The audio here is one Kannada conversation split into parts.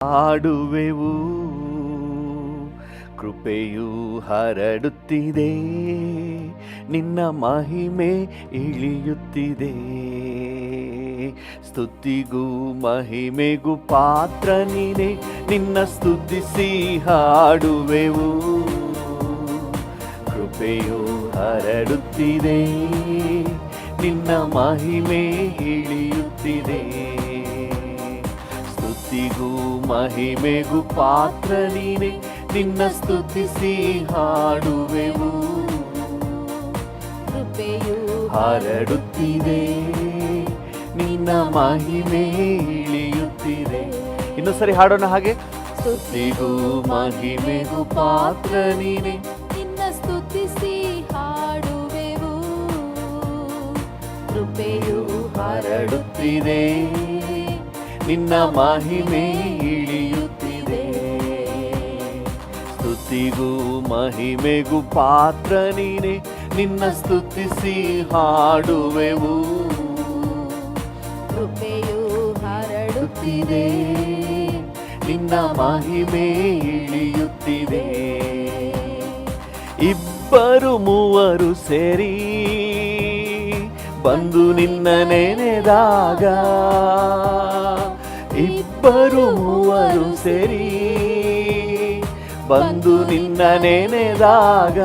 ಹಾಡುವೆವು, ಕೃಪೆಯು ಹರಡುತ್ತಿದೆ, ನಿನ್ನ ಮಹಿಮೆ ಇಳಿಯುತ್ತಿದೆ. ಸ್ತುತಿಗೂ ಮಹಿಮೆಗೂ ಪಾತ್ರ ನೀನೆ, ನಿನ್ನ ಸ್ತುತಿಸಿ ಹಾಡುವೆವು. ಕೃಪೆಯು ಹರಡುತ್ತಿದೆ, ನಿನ್ನ ಮಹಿಮೆ ಇಳಿಯುತ್ತಿದೆ. ಸ್ತುತಿಗೂ ಮಹಿಮೆಗೂ ಪಾತ್ರ ನೀನೆ, ನಿನ್ನ ಸ್ತುತಿಸಿ ಹಾಡುವೆವು. ಕೃಪೆಯು ಹರಡುತ್ತಿದೆ, ನಿನ್ನ ಮಹಿಮೆ ಇಳಿಯುತ್ತಿದೆ. ಇನ್ನೊಂದ್ಸರಿ ಹಾಡೋಣ ಹಾಗೆ. ಸ್ತುತಿಗೂ ಮಹಿಮೆಗೂ ಪಾತ್ರ ನೀನೆ, ನಿನ್ನ ಸ್ತುತಿಸಿ ಹಾಡುವೆವು. ಕೃಪೆಯು ಹರಡುತ್ತಿದೆ, ನಿನ್ನ ಮಹಿಮೆ ಇಳಿಯುತ್ತಿದೆ. ಸ್ತುತಿಗೂ ಮಹಿಮೆಗೂ ಪಾತ್ರ ನೀನೆ, ನಿನ್ನ ಸ್ತುತಿಸಿ ಹಾಡುವೆವು. ಕೃಪೆಯು ಹರಡುತ್ತಿದೆ, ನಿನ್ನ ಮಹಿಮೆ ಇಳಿಯುತ್ತಿದೆ. ಇಬ್ಬರು ಮೂವರು ಸೇರಿ ಬಂದು ನಿನ್ನ ನೆನೆದಾಗ, ಇಬ್ಬರು ಮೂವರು ಸೇರಿ ಬಂದು ನಿನ್ನ ನೆನೆದಾಗ,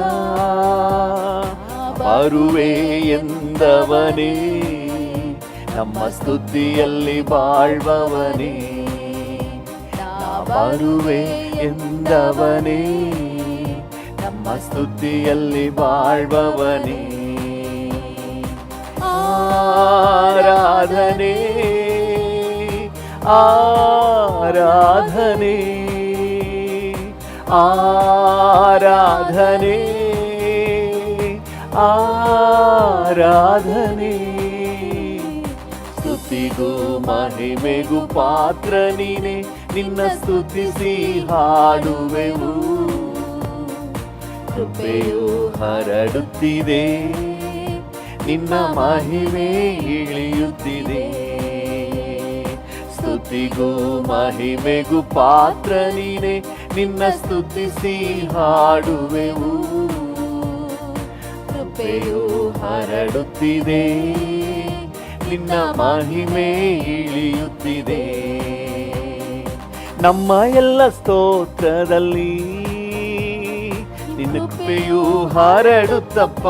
ಬರುವೆ ಎಂದವನೇ ನಮ್ಮ ಸ್ತುತಿಯಲ್ಲಿ ಬಾಳ್ವವನೇ. ಬರುವೆ ಎಂದವನೇ ನಮ್ಮ ಸ್ತುತಿಯಲ್ಲಿ ಬಾಳ್ವವನೇ. ಆರಾಧನೆ ಆರಾಧನೆ ಆರಾಧನೆ ಆರಾಧನೆ. ಸ್ತುತಿಗೂ ಮಹಿಮೆಗೂ ಪಾತ್ರ ನೀನೆ, ನಿನ್ನ ಸ್ತುತಿಸಿ ಹಾಡುವೆವು. ಕೃಪೆಯು ಹರಡುತ್ತಿದೆ, ನಿನ್ನ ಮಹಿಮೆ ಇಳಿಯುತ್ತಿದೆ. ಸ್ತುತಿಗೂ ಮಹಿಮೆಗೂ ಪಾತ್ರ ನೀನೆ, ನಿನ್ನ ಸ್ತುತಿಸಿ ಹಾಡುವೆವು. ಕೃಪೆಯು ಹರಡುತ್ತಿದೆ, ನಿನ್ನ ಮಹಿಮೆ ಇಳಿಯುತ್ತಿದೆ. ನಮ್ಮ ಎಲ್ಲ ಸ್ತೋತ್ರದಲ್ಲಿ ನಿನ್ನ ಕೃಪೆಯು ಹರಡುತ್ತಪ್ಪ.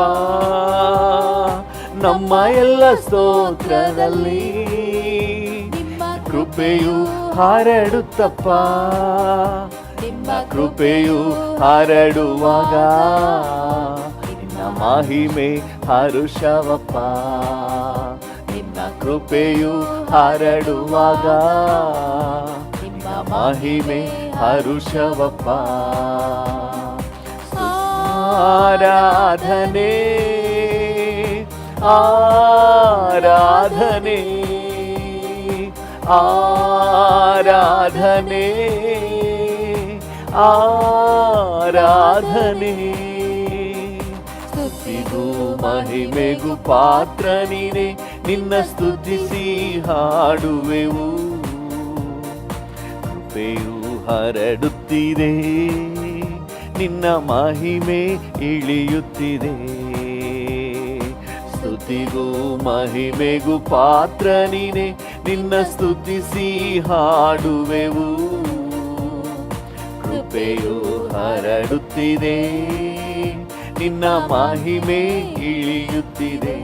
ನಮ್ಮ ಎಲ್ಲ ಸ್ತೋತ್ರದಲ್ಲಿ ಕೃಪೆಯು ಹರಡುತ್ತಪ್ಪ. ನಿನ್ನ ಕೃಪೆಯು ಹರಡುವಾಗ ನಿನ್ನ ಮಹಿಮೆ ಹರುಷವಪ್ಪ. ನಿನ್ನ ಕೃಪೆಯು ಹರಡುವಾಗ ನಿನ್ನ ಮಹಿಮೆ ಹರುಷವಪ್ಪ. ಆರಾಧನೆ ಆರಾಧನೆ ಆರಾಧನೆ ಆರಾಧನೆ. ಸ್ತುತಿಗೂ ಮಹಿಮೆಗೂ ಪಾತ್ರ ನೀನೆ, ನಿನ್ನ ಸ್ತುತಿಸಿ ಹಾಡುವೆವು. ಕೃಪೆಯು ಹರಡುತ್ತಿದೆ, ನಿನ್ನ ಮಹಿಮೆ ಇಳಿಯುತ್ತಿದೆ. ಸ್ತುತಿಗೂ ಮಹಿಮೆಗೂ ಪಾತ್ರ ನೀನೆ, ನಿನ್ನ ಸ್ತುತಿಸಿ ಹಾಡುವೆವು. ಕೃಪೆಯು ಹರಡುತ್ತಿದೆ, ನಿನ್ನ ಮಹಿಮೆ ಇಳಿಯುತ್ತಿದೆ.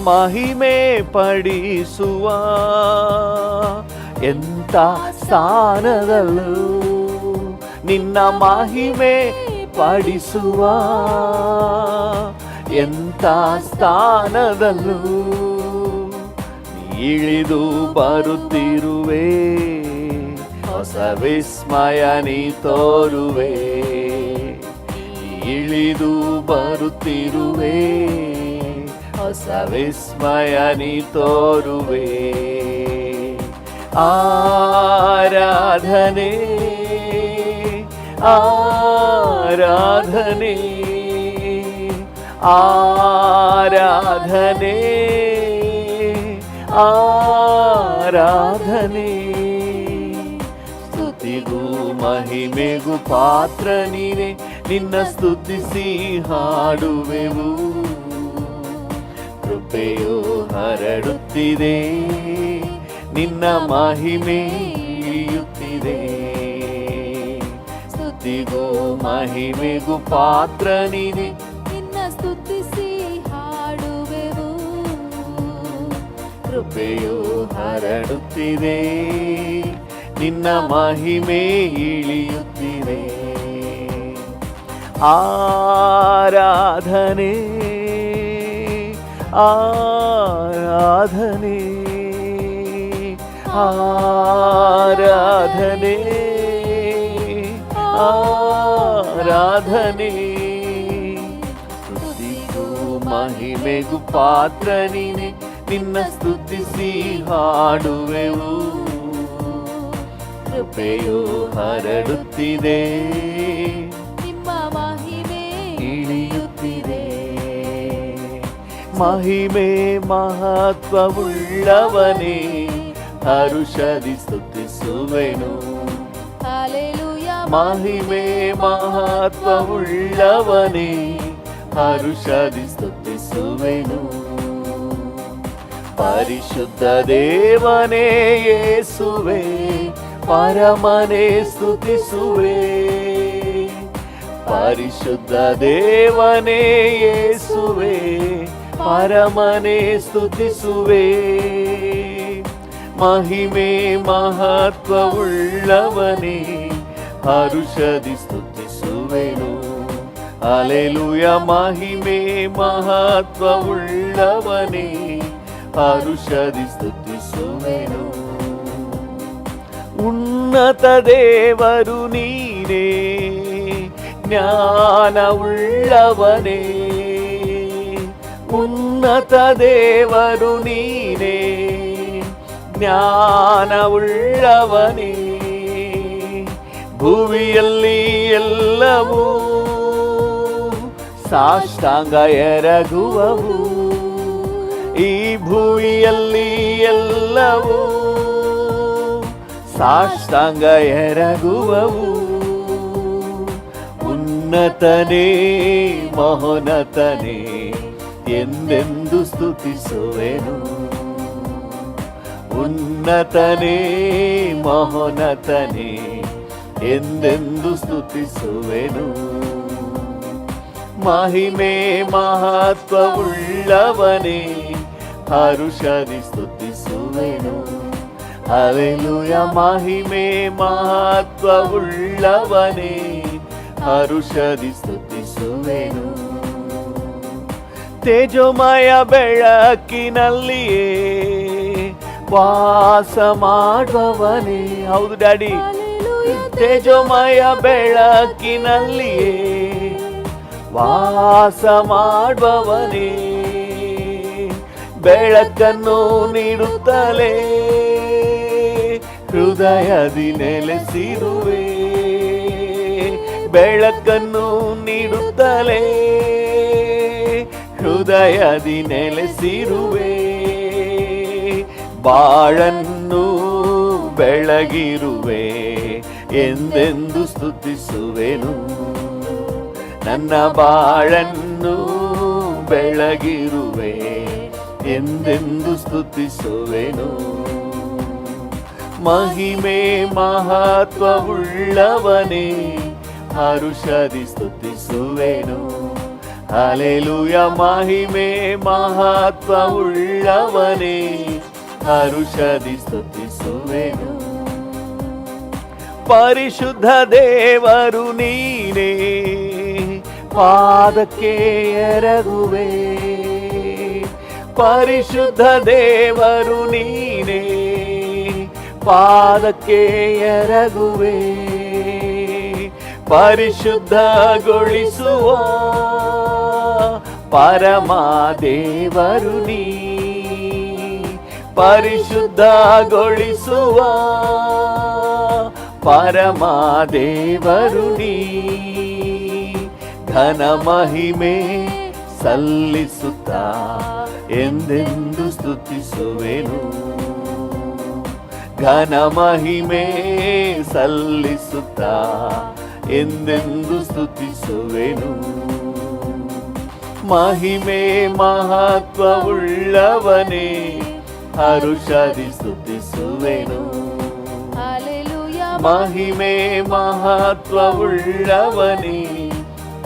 ಮಹಿಮೆ ಪಡಿಸುವ ಎಂಥ ಸ್ಥಾನದಲ್ಲೂ ನಿನ್ನ ಮಹಿಮೆ ಪಡಿಸುವ ಎಂಥ ಸ್ಥಾನದಲ್ಲೂ ಇಳಿದು ಬರುತ್ತಿರುವೆ. ಹೊಸ ವಿಸ್ಮಯ ನೀ ತೋರುವೆ. ಇಳಿದು ಬರುತ್ತಿರುವೆ, ಹೊಸ ವಿಸ್ಮಯ ನೀ ತೋರುವೆ. ಆರಾಧನೆ ಆರಾಧನೆ ಆರಾಧನೆ ಆರಾಧನೆ. ಸ್ತುತಿಗೂ ಮಹಿಮೆಗೂ ಪಾತ್ರ ನೀನೆ, ನಿನ್ನ ಸ್ತುತಿಸಿ ಹಾಡುವೆವು. ಕೃಪೆಯು ಹರಡುತ್ತಿದೆ, ನಿನ್ನ ಮಹಿಮೆ ಇಳಿಯುತ್ತಿದೆ. ಸ್ತುತಿಗೂ ಮಹಿಮೆಗೂ ಪಾತ್ರ ನೀನೆ, ನಿನ್ನ ಸ್ತುತಿಸಿ ಹಾಡುವೆವು. ಕೃಪೆಯು ಹರಡುತ್ತಿದೆ, ನಿನ್ನ ಮಹಿಮೆ ಇಳಿಯುತ್ತಿದೆ. ಆರಾಧನೆ ಆರಾಧನೆ ಆರಾಧನೆ ಆರಾಧನೆ. ಸ್ತುತಿಗೂ ಮಹಿಮೆಗೂ ಪಾತ್ರ ನೀನೆ, ನಿನ್ನ ಸ್ತುತಿಸಿ ಹಾಡುವೆವು. ಕೃಪೆಯು ಹರಡುತ್ತಿದೆ, ನಿಮ್ಮ ಮಹಿಮೆ ಇಳಿಯುತ್ತಿದೆ. ಮಹಿಮೆ ಮಹತ್ವವುಳ್ಳವನೇ, ಹರುಷದಿ ಸ್ತುತಿಸುವೆನು. ಹಲ್ಲೆಲೂಯಾ. ಮಹಿಮೆ ಮಹತ್ವವುಳ್ಳವನೇ, ಹರುಷದಿ ಸ್ತುತಿಸುವೆನು. ಪರಿಶುದ್ಧ ದೇವನೇ ಯೇಸುವೆ, ಪರಮನೇ ಸ್ತುತಿಸುವೆ. ಪರಿಶುದ್ಧ ದೇವನೇ ಯೇಸುವೆ, ಪರಮನೇ ಸ್ತುತಿಸುವೆ. ಮಹಿಮೆ ಮಹತ್ವವುಳ್ಳವನೇ, ಹರುಷದಿ ಸ್ತುತಿಸುವೆನು. ಹಲ್ಲೆಲೂಯಾ. ಮಹಿಮೆ ಮಹತ್ವವುಳ್ಳವನೇ, ಹರುಷದಿ ಸ್ತುತಿಸುವೆನು. ಉನ್ನತ ದೇವರು ನೀನೇ, ಜ್ಞಾನವುಳ್ಳವನೇ. ಉನ್ನತ ದೇವರು ನೀನೇ, ಜ್ಞಾನವುಳ್ಳವನೇ. ಭುವಿಯಲ್ಲಿ ಎಲ್ಲವೂ ಸಾಷ್ಟಾಂಗ ಎರಗುವವು. ಈ ಭುವಿಯಲ್ಲಿ ಎಲ್ಲವೂ ಸಾಷ್ಟಾಂಗ ಎರಗುವವು. ಉನ್ನತನೇ ಮಹೋನ್ನತನೇ, ಎಂದೆಂದು ಸ್ತುತಿಸುವೆನು. ಉನ್ನತನೇ ಮಹೋನ್ನತನೇ, ಎಂದೆಂದು ಸ್ತುತಿಸುವೆನು. ಮಹಿಮೆ ಮಹತ್ವವುಳ್ಳವನೇ, ಹರುಷದಿ ಸ್ತುತಿಸುವೆನು. ಹಲ್ಲೆಲೂಯಾ. ಮಹಿಮೆ ಮಹತ್ವವುಳ್ಳವನೇ, ಹರುಷದಿ ಸ್ತುತಿಸುವೆನು. ತೇಜೋಮಯ ಬೆಳಕಿನಲ್ಲಿಯೇ ವಾಸ ಮಾಡುವವನೇ. ಹೌದು ಡ್ಯಾಡಿ. ತೇಜೋಮಯ ಬೆಳಕಿನಲ್ಲಿಯೇ ವಾಸ ಮಾಡುವವನೇ. ಬೆಳಕನ್ನು ನೀಡುತ್ತಲೇ ಹೃದಯದಿ ನೆಲೆಸಿರುವೆ. ಬೆಳಕನ್ನು ನೀಡುತ್ತಲೇ ಹೃದಯದಿ ನೆಲೆಸಿರುವೆ. ಬಾಳನ್ನು ಬೆಳಗಿರುವೆ, ಎಂದೆಂದು ಸ್ತುತಿಸುವೆನು. ನನ್ನ ಬಾಳನ್ನು ಬೆಳಗಿರುವೆ, ಎಂದೆಂದು ಸ್ತುತಿಸುವೆನು. ಮಹಿಮೆ ಮಹತ್ವವುಳ್ಳವನೇ, ಹರುಷದಿ ಸ್ತುತಿಸುವೆನು. ಹಲ್ಲೆಲೂಯಾ. ಮಹಿಮೆ ಮಹತ್ವವುಳ್ಳವನೇ, ಹರುಷದಿ ಸ್ತುತಿಸುವೆನು. ಪರಿಶುದ್ಧ ದೇವರು ನೀನೇ, ಪಾದಕ್ಕೆ ಎರಗುವೆ. ಪರಿಶುದ್ಧ ದೇವರು ನೀನೇ, ಪಾದಕ್ಕೆ ಎರಗುವೆ. ಪರಿಶುದ್ಧಗೊಳಿಸುವ ಪರಮ ದೇವರು ನೀ. ಪರಿಶುದ್ಧಗೊಳಿಸುವ ಪರಮ ದೇವರು ನೀ. ಘನ ಮಹಿಮೆ ಸಲ್ಲಿಸುತ್ತಾ ಎಂದೆಂದು ಸ್ತುತಿಸುವೆನು. ಘನ ಮಹಿಮೆ ಸಲ್ಲಿಸುತ್ತಾ ಎಂದೆಂದು ಸ್ತುತಿಸುವೆನು. ಮಹಿಮೆ ಮಹತ್ವವುಳ್ಳವನೇ ಹರುಷದಿ ಸ್ತುತಿಸುವೆನು. Hallelujah. ಮಹಿಮೆ ಮಹತ್ವವುಳ್ಳವನೇ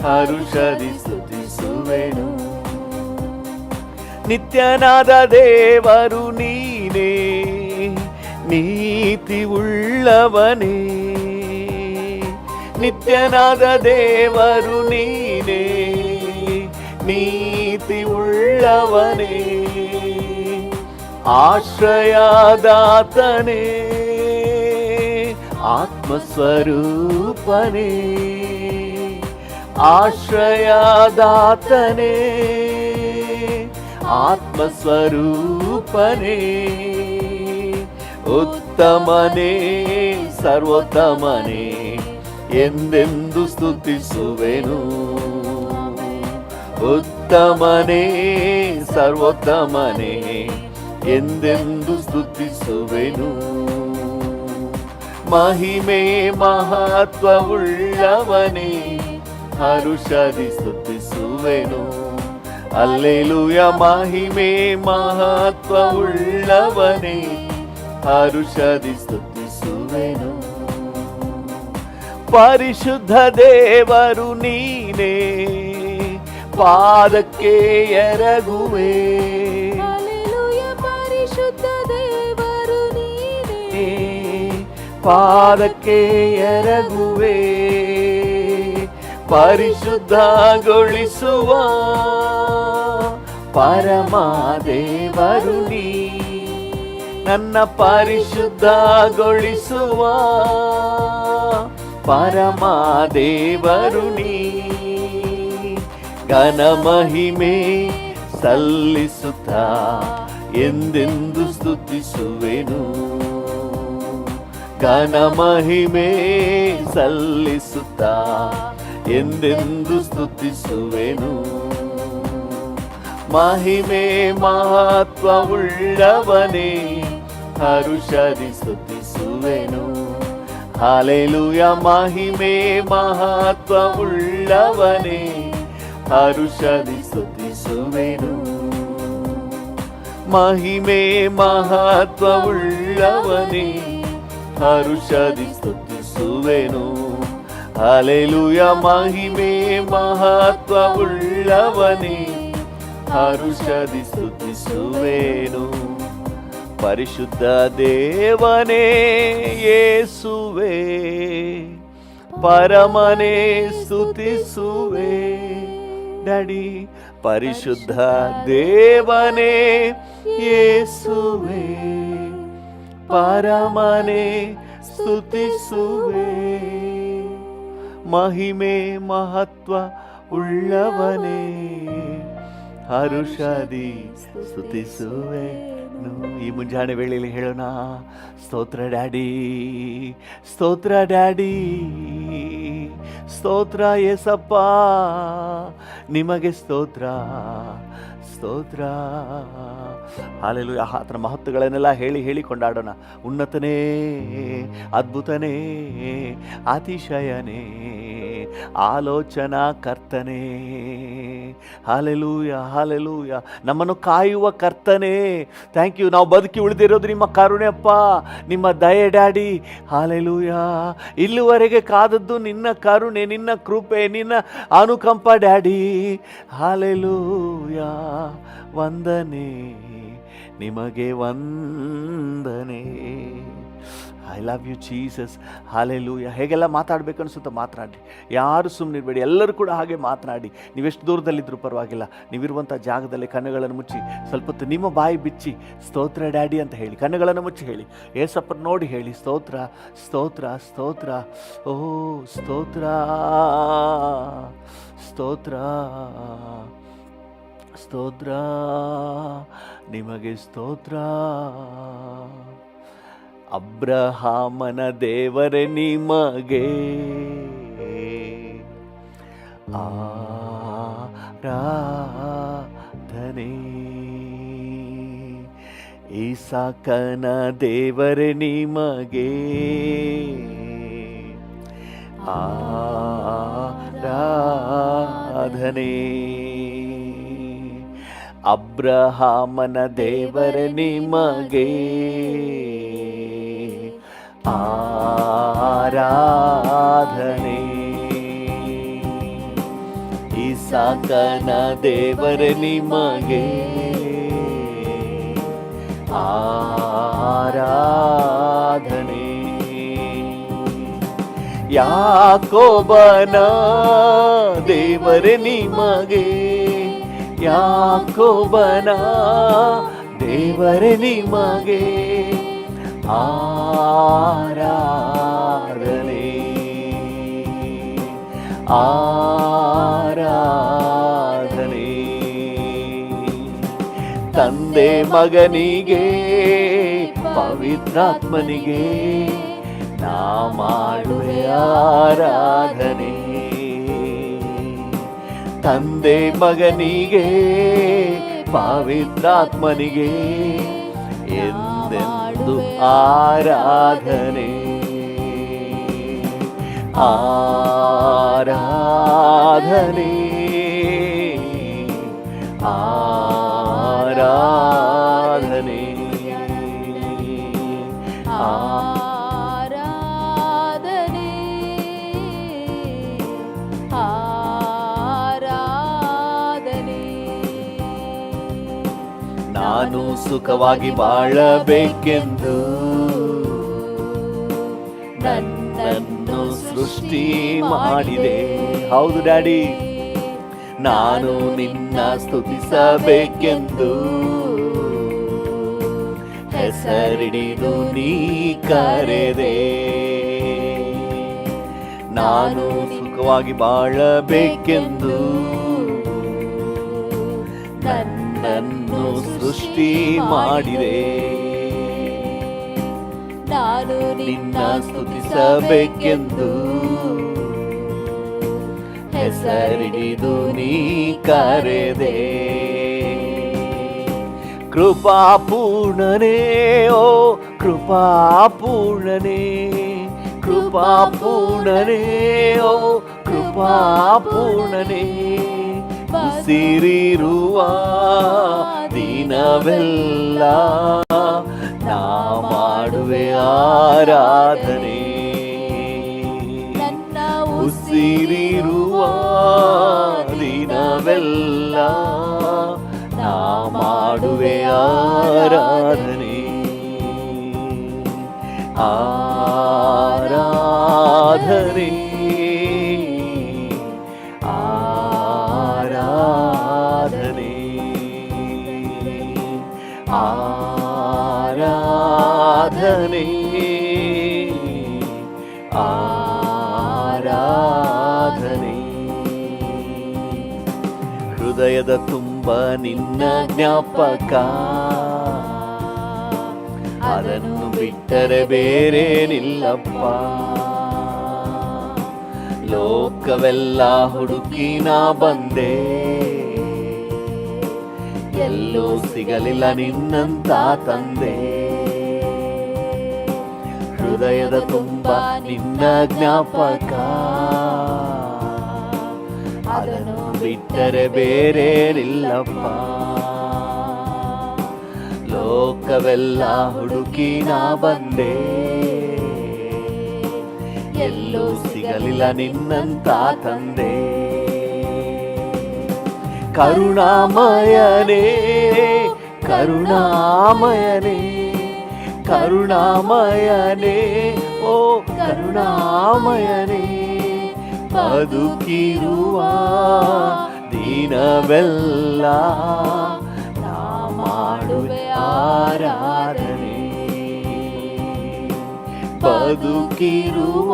ಹರುಷದಿ ಸ್ತುತಿಸುವೆನು. ನಿತ್ಯನಾದ ದೇವರು ನೀನೇ, ನೀತಿ ಉಳ್ಳವನೇ. ನಿತ್ಯನಾದ ದೇವರು ನೀನೇ, ನೀತಿ ಉಳ್ಳವನೇ. ಆಶ್ರಯದಾತನೇ, ಆತ್ಮಸ್ವರೂಪನೇ. ಆಶ್ರಯದಾತನೇ, ಆತ್ಮಸ್ವರೂಪನೇ. ಉತ್ತಮನೇ, ಸರ್ವೋತ್ತಮನೇ, ಎಂದೆಂದು ಸ್ತುತಿಸುವೆನು. ಉತ್ತಮನೇ, ಸರ್ವೋತ್ತಮನೇ, ಎಂದೆಂದು ಸ್ತುತಿಸುವೆನು. ಮಹಿಮೆ ಮಹತ್ವವುಳ್ಳವನೇ ಹರುಷದಿ ಸ್ತುತಿಸುವೆನು. ಹಲ್ಲೆಲೂಯಾ. ಮಹಿಮೆ ಮಹತ್ವವುಳ್ಳವನೇ ಹರುಷದಿ ಸ್ತುತಿಸುವೆನು. ಪರಿಶುದ್ಧ ದೇವರು ನೀನೇ, ಪಾದಕ್ಕೆ ಎರಗುವೆ. Hallelujah. ಪರಿಶುದ್ಧ ದೇವರು ನೀನೇ, ಪಾದಕ್ಕೆ ಎರಗುವೆ. ಪರಿಶುದ್ಧಗೊಳಿಸುವ ಪರಮ ದೇವರು ನೀ, ನನ್ನ ಪರಿಶುದ್ಧಗೊಳಿಸುವ ಪರಮ ದೇವರು ನೀ. ಘನ ಮಹಿಮೆ ಸಲ್ಲಿಸುತ್ತಾ ಎಂದೆಂದು ಸ್ತುತಿಸುವೆನು. ಘನ ಮಹಿಮೆ ಸಲ್ಲಿಸುತ್ತಾ ಎಂದೆಂದು ಸ್ತುತಿಸುವೆನು. ಮಹಿಮೆ ಮಹತ್ವವುಳ್ಳವನೇ ಹರುಷದಿ ಸ್ತುತಿಸುವೆನು. ಹಲ್ಲೆಲೂಯಾ. ಮಹಿಮೆ ಮಹತ್ವವುಳ್ಳವನೇ ಹರುಷದಿ ಸ್ತುತಿಸುವೆನು. ಮಹಿಮೆ ಮಹತ್ವವುಳ್ಳವನೇ ಹರುಷದಿ ಸ್ತುತಿಸುವೆನು. ಹಲ್ಲೆಲೂಯಾ. ಮಹಿಮೆ ಮಹತ್ವವುಳ್ಳವನೇ ಹರುಷದಿ ಸ್ತುತಿಸುವೆನು. ಪರಿಶುದ್ಧ ದೇವನೇ ಯೇಸುವೆ, ಪರಮನೇ ಸ್ತುತಿಸುವೆ. ಡ್ಯಾಡಿ, ಪರಿಶುದ್ಧ ದೇವನೇ ಯೇಸುವೆ, ಪರಮನೇ ಸ್ತುತಿಸುವೆ. ಮಹಿಮೆ ಮಹತ್ವ ಉಳ್ಳವನೇ ಹರುಷದಿ ಸ್ತುತಿಸುವೆನು. ಈ ಮುಂಜಾನೆ ವೇಳೆಯಲ್ಲಿ ಹೇಳೋಣ, ಸ್ತೋತ್ರ ಡ್ಯಾಡಿ, ಸ್ತೋತ್ರ ಡ್ಯಾಡಿ, ಸ್ತೋತ್ರ ಯೇಸಪ್ಪ, ನಿಮಗೆ ಸ್ತೋತ್ರ, ಸ್ತೋತ್ರ. ಹಲ್ಲೆಲೂಯಾ. ಆತನ ಮಹತ್ವಗಳನ್ನೆಲ್ಲ ಹೇಳಿ ಕೊಂಡಾಡೋಣ. ಉನ್ನತನೇ, ಅದ್ಭುತನೇ, ಅತಿಶಯನೇ, ಆಲೋಚನಾ ಕರ್ತನೇ. Hallelujah, hallelujah. ನಮ್ಮನ್ನು ಕಾಯುವ ಕರ್ತನೇ, ಥ್ಯಾಂಕ್ ಯು. ನಾವು ಬದುಕಿ ಉಳಿದಿರೋದು ನಿಮ್ಮ ಕರುಣೆಯಪ್ಪ, ನಿಮ್ಮ ದಯೆ ಡ್ಯಾಡಿ. ಹಲ್ಲೆಲೂಯಾ. ಇಲ್ಲಿವರೆಗೆ ಕಾದದ್ದು ನಿನ್ನ ಕರುಣೆ, ನಿನ್ನ ಕೃಪೆ, ನಿನ್ನ ಅನುಕಂಪ ಡ್ಯಾಡಿ. ಹಲ್ಲೆಲೂಯಾ. ವಂದನೆ ನಿಮಗೆ, ವಂದನೆ. I love you Jesus. Hallelujah. ಹೇಗೆಲ್ಲ ಮಾತಾಡಬೇಕು ಅನಿಸುತ್ತೋ ಮಾತನಾಡಿ, ಯಾರು ಸುಮ್ಮನಿರಬೇಡಿ, ಎಲ್ಲರೂ ಕೂಡ ಹಾಗೆ ಮಾತನಾಡಿ. ನೀವೆಷ್ಟು ದೂರದಲ್ಲಿದ್ದರೂ ಪರವಾಗಿಲ್ಲ, ನೀವಿರುವಂಥ ಜಾಗದಲ್ಲಿ ಕಣ್ಣುಗಳನ್ನು ಮುಚ್ಚಿ ಸ್ವಲ್ಪ ಹೊತ್ತು ನಿಮ್ಮ ಬಾಯಿ ಬಿಚ್ಚಿ ಸ್ತೋತ್ರ ಡ್ಯಾಡಿ ಅಂತ ಹೇಳಿ, ಕಣ್ಣುಗಳನ್ನು ಮುಚ್ಚಿ ಹೇಳಿ, ಏಸಪ್ಪನ ನೋಡಿ ಹೇಳಿ, ಸ್ತೋತ್ರ, ಸ್ತೋತ್ರ, ಸ್ತೋತ್ರ, ಓ ಸ್ತೋತ್ರ, ಸ್ತೋತ್ರ, ಸ್ತೋತ್ರ, ನಿಮಗೆ ಸ್ತೋತ್ರ. ಅಬ್ರಹಾಮನ ದೇವರೇ ನಿಮಗೆ ಆರಾಧನೆ. ಇಸಾಕನ ದೇವರೇ ನಿಮಗೆ ಆರಾಧನೆ. ಅಬ್ರಹಾಮನ ದೇವರೇ ನಿಮಗೆ ಆರಾಧನೆ. ಇಸಾಕನ ದೇವರೇ ನಿಮಗೆ ಆರಾಧನೆ. ಯಾಕೋಬನ ದೇವರೇ ನಿಮಗೆ ಯಾಕೋಬನ ದೇವರೇ ನಿಮಗೆ ಆರಾಧನೆ ಆರಾಧನೆ. ತಂದೆ ಮಗನಿಗೆ ಪವಿತ್ರಾತ್ಮನಿಗೆ ನಾ ಮಾಡುವೆ ಆರಾಧನೆ. ತಂದೆ ಮಗನಿಗೆ ಪವಿತ್ರಾತ್ಮನಿಗೆ ಎಂದೆಂದು ಆರಾಧನೆ ಆರಾಧನೆ ಆರಾಧನೆ ಆರಾಧನೆ ಆರಾಧನೆ. ನಾನು ಸುಖವಾಗಿ ಬಾಳಬೇಕೆಂದು ನನ್ನನ್ನು ಸೃಷ್ಟಿ ಮಾಡಿದೆ. ಹೌದು ಡ್ಯಾಡಿ, ನಾನು ನಿನ್ನ ಸ್ತುತಿಸಬೇಕೆಂದು ಹೆಸರಿಡಿದು ನೀ ಕರೆದೆ. ನಾನು ಸುಖವಾಗಿ ಬಾಳಬೇಕೆಂದು ನನ್ನನ್ನು ಸೃಷ್ಟಿ ಮಾಡಿದೆ. ನಾನು ನಿನ್ನ ಸ್ತುತಿಸಬೇಕೆಂದು ಹೆಸರಿಡಿದು ನೀ ಕರೆದೆ. ಕೃಪಾಪೂರ್ಣನೇ ಓ ಕೃಪಾಪೂರ್ಣನೇ ಕೃಪಾಪೂರ್ಣನೇ ಓ ಕೃಪಾಪೂರ್ಣನೇ. ಉಸಿರಿರುವ ದಿನವೆಲ್ಲ ನಾ ಮಾಡುವೆ ಆರಾಧನೆ. ಉಸಿರಿರುವ ದಿನವೆಲ್ಲ ನಾ ಮಾಡುವೆ ಆರಾಧನೆ ಆರಾಧನೆ ಆರಾಧನೆ ಆರಾಧನೆ ಆರಾಧನೆ. ಹೃದಯದ ತುಂಬ ನಿನ್ನ ಜ್ಞಾಪಕ, ಅದನ್ನು ಬಿಟ್ಟರೆ ಬೇರೇನಿಲ್ಲಪ್ಪ. ಲೋಕವೆಲ್ಲ ಹುಡುಕಿ ನಾ ಬಂದೆ, ಎಲ್ಲೂ ಸಿಗಲಿಲ್ಲ ನಿನ್ನಂತ ತಂದೆ. ಹೃದಯದ ತುಂಬ ನಿನ್ನ ಜ್ಞಾಪಕ, ಅದನ್ನು ಬಿಟ್ಟರೆ ಬೇರೇನಿಲ್ಲಪ್ಪ. ಲೋಕವೆಲ್ಲ ಹುಡುಕಿ ನಾ ಬಂದೆ, ಎಲ್ಲೂ ಸಿಗಲಿಲ್ಲ ನಿನ್ನಂತ ತಂದೆ. ಕರುಣಾಮಯನೇ ಕರುಣಾಮಯನೇ ಕರುಣಾಮಯನೇ ಓ ಕರುಣಾಮಯನೇ. ಬದುಕಿರುವ ದಿನವೆಲ್ಲ ನಾ ಮಾಡುವೆ ಆರಾಧನೆ. ಬದುಕಿರುವ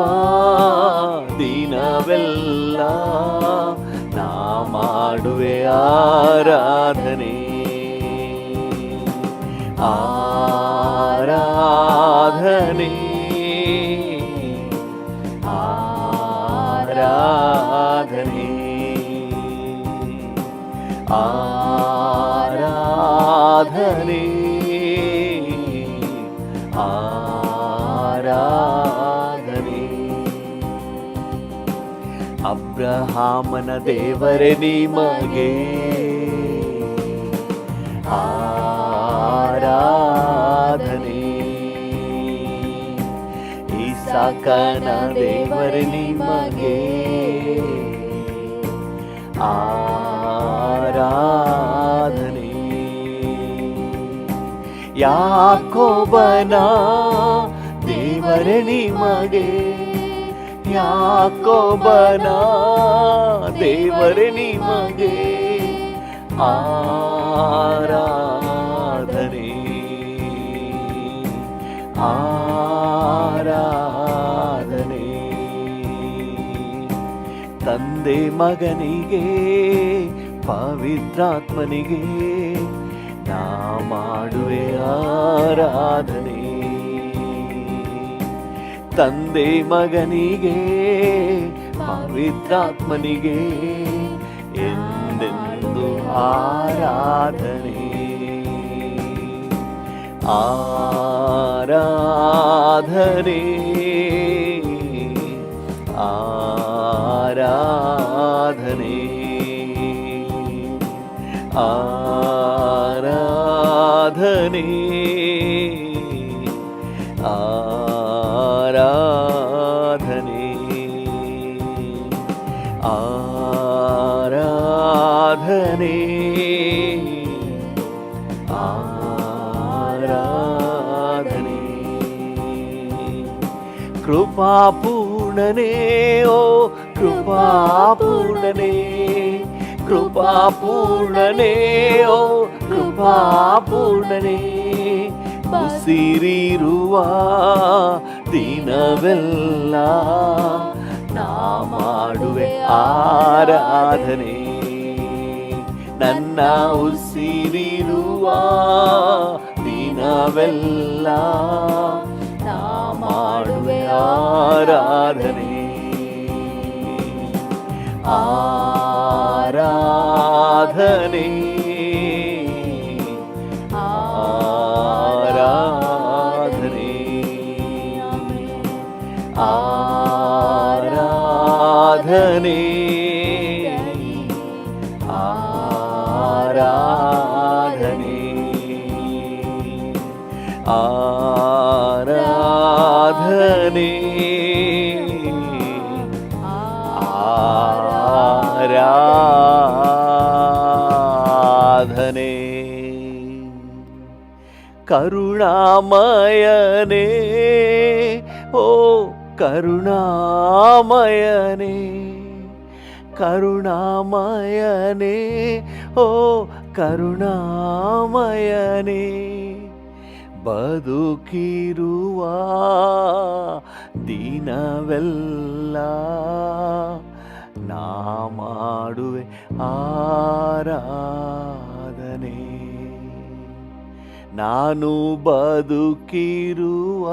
ದಿನವೆಲ್ಲ ನಾ ಮಾಡುವೆ ಆರಾಧನೆ ಆರಾಧನೆ ಆರಾಧನೆ ಆರಾಧನೆ ಅಬ್ರಹಾಮನ ದೇವರೇ ನಿಮಗೆ ಆರಾಧನೆ. ಇಸಾಕನ ದೇವರೇ ನಿಮಗೆ ಆರಾಧನೆ. ಯಾಕೋಬನ ದೇವರೇ ನಿಮಗೆ ಯಾಕೋಬನ ದೇವರೇ ನಿಮಗೆ ಆರಾಧನೆ ಆರಾಧನೆ. ತಂದೆ ಮಗನಿಗೆ ಪವಿತ್ರಾತ್ಮನಿಗೆ ನಾ ಮಾಡುವೆ ಆರಾಧನೆ. ತಂದೆ ಮಗನಿಗೆ ಪವಿತ್ರಾತ್ಮನಿಗೆ ಎಂದೆಂದು ಆರಾಧನೆ ಆರಾಧನೆ ಆರಾಧನೆ ಆರಾಧನೆ ಆರಾಧನೆ ಆರಾಧನೆ ಆರಾಧನೆ. ಕೃಪಾಪೂರ್ಣನೇ ಓ ಕೃಪಾಪೂರ್ಣನೇ ಕೃಪಾಪೂರ್ಣನೇ ಓ ಕೃಪಾಪೂರ್ಣನೇ. ಉಸಿರಿರುವ ದಿನವೆಲ್ಲ ನಾ ಮಾಡುವೆ ಆರಾಧನೆ. ನನ್ನ ಉಸಿರಿರುವ ದಿನವೆಲ್ಲ ನಾ ಮಾಡುವೆ ಆರಾಧನೆ ಆರಾಧನೆ ಆರಾಧನೆ ಆರಾಧನೆ ಆರಾಧನೆ ಆರಾಧನೆ ಆರಾಧನೆ. ಕರುಣಾಮಯನೇ ಓ ಕರುಣಾಮಯನೇ ಕರುಣಾಮಯನೇ ಓ ಕರುಣಾಮಯನೇ. ಬದುಕಿರುವ ದಿನವೆಲ್ಲ ನಾ ಮಾಡುವೆ ಆರಾಧನೆ. ನಾನು ಬದುಕಿರುವ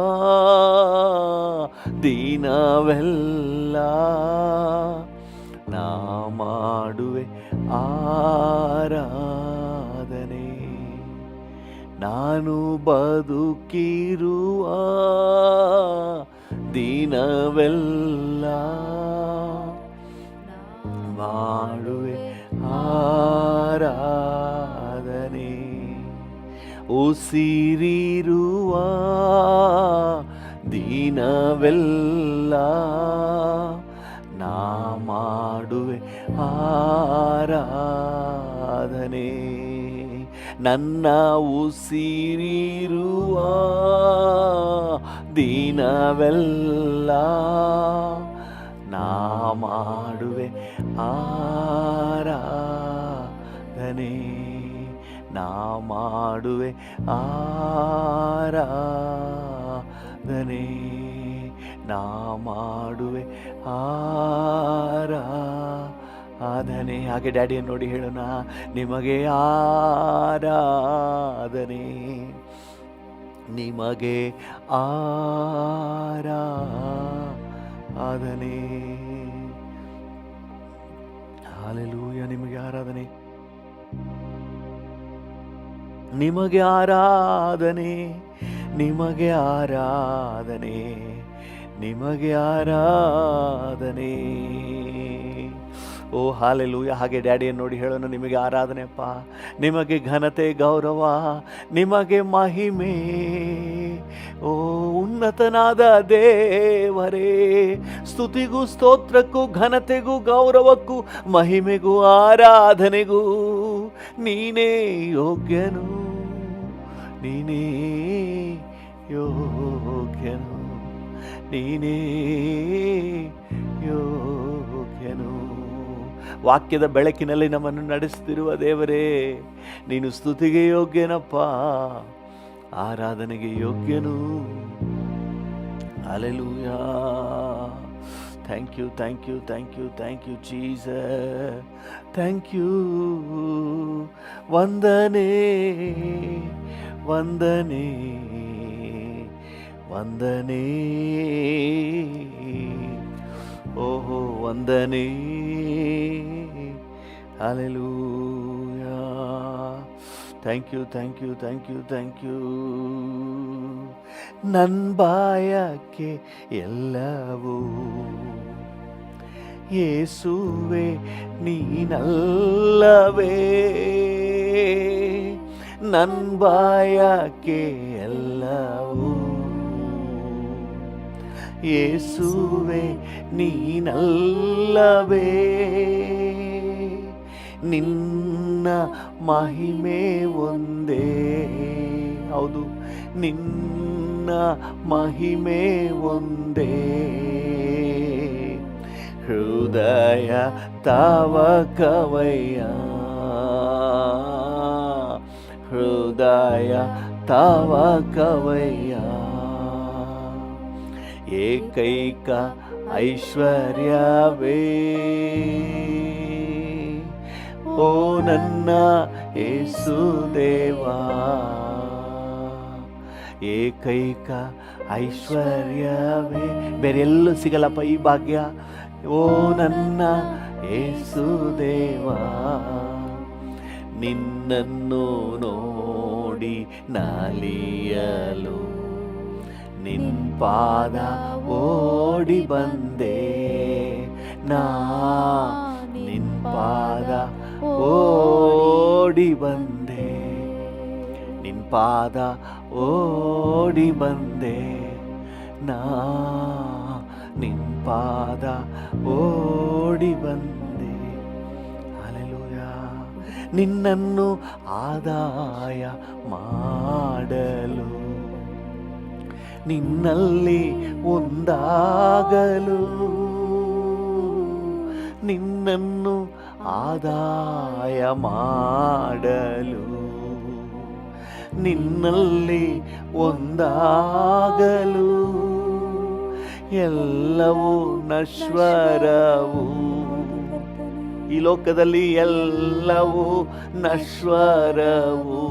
ದಿನವೆಲ್ಲ ನಾ ಮಾಡುವೆ ಆರಾಧನೆ. ನಾನು ಬದುಕಿರುವ ದಿನವೆಲ್ಲ ಮಾಡುವೆ ಆರಾಧನೆ. ಉಸಿರಿರುವ ದಿನವೆಲ್ಲ ನಾ ಮಾಡುವೆ ಆರಾಧನೆ. ನನ್ನ ಉಸಿರಿರುವ ದಿನವೆಲ್ಲ ನಾ ಮಾಡುವೆ ಆರಾಧನೆ ನಾ ಮಾಡುವೆ ಆರಾಧನೆ ನಾ ಮಾಡುವೆ ಆರಾಧನೆ. ಹಾಗೆ ಡ್ಯಾಡಿಯನ್ನು ನೋಡಿ ಹೇಳೋಣ, ನಿಮಗೆ ಆರಾಧನೆ, ನಿಮಗೆ ಆರಾಧನೆ. ಹಾಲೆಲೂಯ, ನಿಮಗೆ ಆರಾಧನೆ, ನಿಮಗೆ ಆರಾಧನೆ, ನಿಮಗೆ ಆರಾಧನೆ, ನಿಮಗೆ ಆರಾಧನೆ. ಓ ಹಾಲೆಲೂಯ. ಹಾಗೆ ಡ್ಯಾಡಿಯನ್ನು ನೋಡಿ ಹೇಳೋಣ, ನಿಮಗೆ ಆರಾಧನೆಪ್ಪ, ನಿಮಗೆ ಘನತೆ ಗೌರವ, ನಿಮಗೆ ಮಹಿಮೆ. ಓ ಉನ್ನತನಾದ ದೇವರೇ, ಸ್ತುತಿಗೂ ಸ್ತೋತ್ರಕ್ಕೂ ಘನತೆಗೂ ಗೌರವಕ್ಕೂ ಮಹಿಮೆಗೂ ಆರಾಧನೆಗೂ ನೀನೇ ಯೋಗ್ಯನು, ನೀನೇ ಯೋಗ್ಯನು, ನೀನೇ ಯೋಗ್ಯನು. ವಾಕ್ಯದ ಬೆಳಕಿನಲ್ಲಿ ನಮ್ಮನ್ನು ನಡೆಸುತ್ತಿರುವ ದೇವರೇ, ನೀನು ಸ್ತುತಿಗೆ ಯೋಗ್ಯನಪ್ಪ, ಆರಾಧನೆಗೆ ಯೋಗ್ಯನು. Hallelujah. Thank you, thank you, thank you, thank you Jesus, thank you. ವಂದನೆ ವಂದನೆ ವಂದನೆ, ಓಹೋ ವಂದನೆ. Hallelujah. Thank you, thank you, thank you, thank you. ನನ್ನ ಬಾಯಕ್ಕೆ ಎಲ್ಲವೂ ಯೇಸುವೆ ನೀನಲ್ಲವೇ, ನನ್ನ ಬಾಯಕ್ಕೆ ಎಲ್ಲವೂ ಯೇಸುವೆ ನೀನಲ್ಲವೇ, ನಿನ್ನ ಮಹಿಮೆ ಒಂದೇ. ಹೌದು, ನಿನ್ನ ಮಹಿಮೆ ಒಂದೇ. ಹೃದಯ ತವಕವಯ್ಯ, ಹೃದಯ ತವಕವಯ್ಯ. ಏಕೈಕ ಐಶ್ವರ್ಯವೇ, ಓ ನನ್ನ ಯೇಸುದೇವಾ. ಏಕೈಕ ಐಶ್ವರ್ಯವೇ, ಬೇರೆಲ್ಲೂ ಸಿಗಲ್ಲಪ್ಪ ಈ ಭಾಗ್ಯ. ಓ ನನ್ನ ಯೇಸುದೇವಾ, ನಿನ್ನನ್ನು ನೋಡಿ ನಾಲಿಯಲು ನಿನ್ ಪಾದ ಓಡಿ ಬಂದೆ ನಾ, ನಿನ್ ಪಾದ ಓಡಿ ಬಂದೆ, ನಿನ್ ಪಾದ ಓಡಿ ಬಂದೆ ನಾ, ನಿನ್ ಪಾದ ಓಡಿ ಬಂದೆ. ಹಲ್ಲೆಲೂಯಾ. ನಿನ್ನನ್ನು ಆದಾಯ ಮಾಡಲು, ನಿನ್ನಲ್ಲಿ ಒಂದಾಗಲು, ನಿನ್ನನ್ನು ಆದಾಯ ಮಾಡಲು, ನಿನ್ನಲ್ಲಿ ಒಂದಾಗಲು. ಎಲ್ಲವೂ ನಶ್ವರವು, ಈ ಲೋಕದಲ್ಲಿ ಎಲ್ಲವೂ ನಶ್ವರವು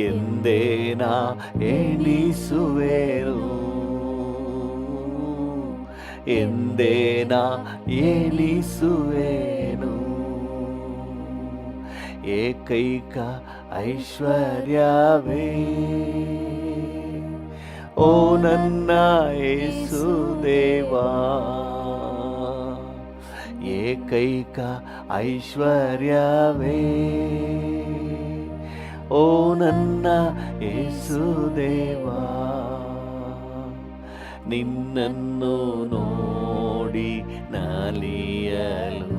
ಎಂದೇನ ಎಣಿಸುವೆನು, ಎಂದೇನ ಎಣಿಸುವೆನು. ಏಕೈಕ ಐಶ್ವರ್ಯವೇ, ಓ ನನ್ನ ಯೇಸುದೇವಾ. ಏಕೈಕ ಐಶ್ವರ್ಯವೇ, ಓ ನನ್ನ ಯೇಸುದೇವಾ. ನಿನ್ನನ್ನು ನೋಡಿ ನಲಿಯಲು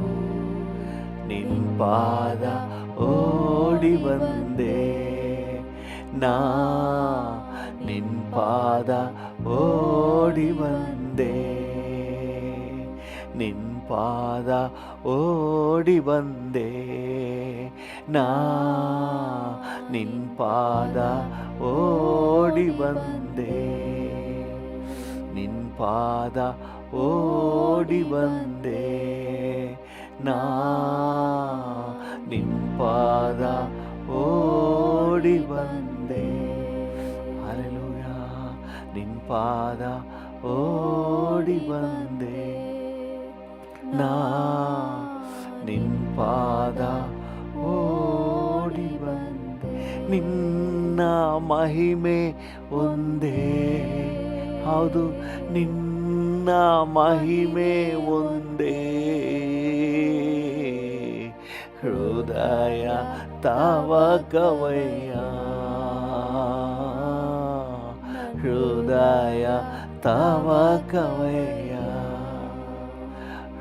ನಿನ್ ಪಾದ ಓಡಿ ಬಂದೆ ನಾ, ನಿನ್ ಪಾದ ಓಡಿ ಬಂದೆ, ನಿನ್ ಪಾದ ಓಡಿ ಬಂದೆ ನಾ, ನಿನ್ ಪಾದ ಓಡಿ ಬಂದೆ, ನಿನ್ ಪಾದ ಓಡಿ ಬಂದೆ ನಾ, ನಿನ್ ಪಾದ ಓಡಿ ಬಂದೆ. ಹಲ್ಲೆಲೂಯಾ. ನಿನ್ ಪಾದ ಓಡಿ ಬಂದೆ ನಾ, ನಿನ್ ಪಾದ ಓಡಿ ಬಂದೆ. ನಿನ್ನ ಮಹಿಮೆ ಒಂದೇ, ಹೌದು ನಿನ್ನ ಮಹಿಮೆ ಒಂದೇ. ಹೃದಯ ತವಕವಯ್ಯ, ಹೃದಯ ತವಕವಯ್ಯ,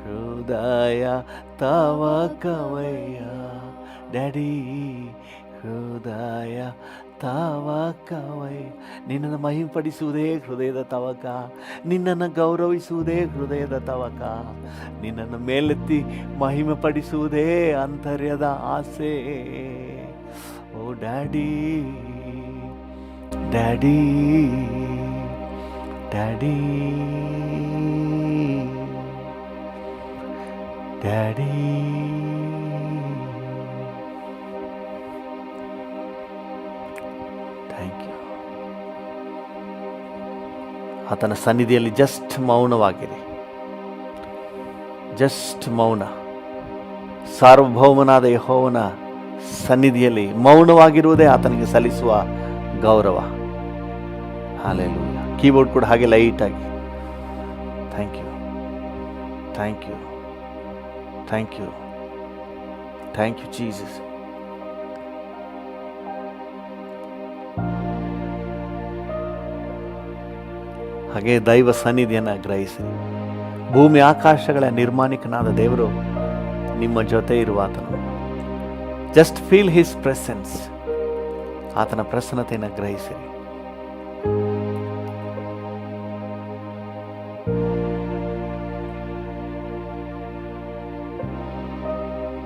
ಹೃದಯ ತವಕವಯ್ಯ ಡ್ಯಾಡಿ, ಹೃದಯ ತವಕವಯ್ಯ. ನಿನ್ನನ್ನು ಮಹಿಮಪಡಿಸುವುದೇ ಹೃದಯದ ತವಕ, ನಿನ್ನನ್ನು ಗೌರವಿಸುವುದೇ ಹೃದಯದ ತವಕ, ನಿನ್ನನ್ನು ಮೇಲೆತ್ತಿ ಮಹಿಮೆಪಡಿಸುವುದೇ ಅಂತರ್ಯದ ಆಸೆ. Oh daddy, daddy, daddy, daddy. Thank you. ಆತನ ಸನ್ನಿಧಿಯಲ್ಲಿ ಜಸ್ಟ್ ಮೌನವಾಗಿರಿ, ಜಸ್ಟ್ ಮೌನ. ಸಾರ್ವಭೌಮನಾದ ಯೆಹೋವನ ಸನ್ನಿಧಿಯಲ್ಲಿ ಮೌನವಾಗಿರುವುದೇ ಆತನಿಗೆ ಸಲ್ಲಿಸುವ ಗೌರವ. ಹಲ್ಲೆಲೂಯಾ. ಕೀಬೋರ್ಡ್ ಕೂಡ ಹಾಗೆ ಲೈಟಾಗಿ. Thank you, thank you, thank you, thank you Jesus. ಹಾಗೆ ದೈವ ಸನ್ನಿಧಿಯನ್ನು ಗ್ರಹಿಸಿ. ಭೂಮಿ ಆಕಾಶಗಳ ನಿರ್ಮಾಣಿಕನಾದ ದೇವರು ನಿಮ್ಮ ಜೊತೆ ಇರುವ ಆತನು. Just feel his presence. ಆತನ ಪ್ರಸನ್ನತೆಯನ್ನು ಗ್ರಹಿಸಿರಿ.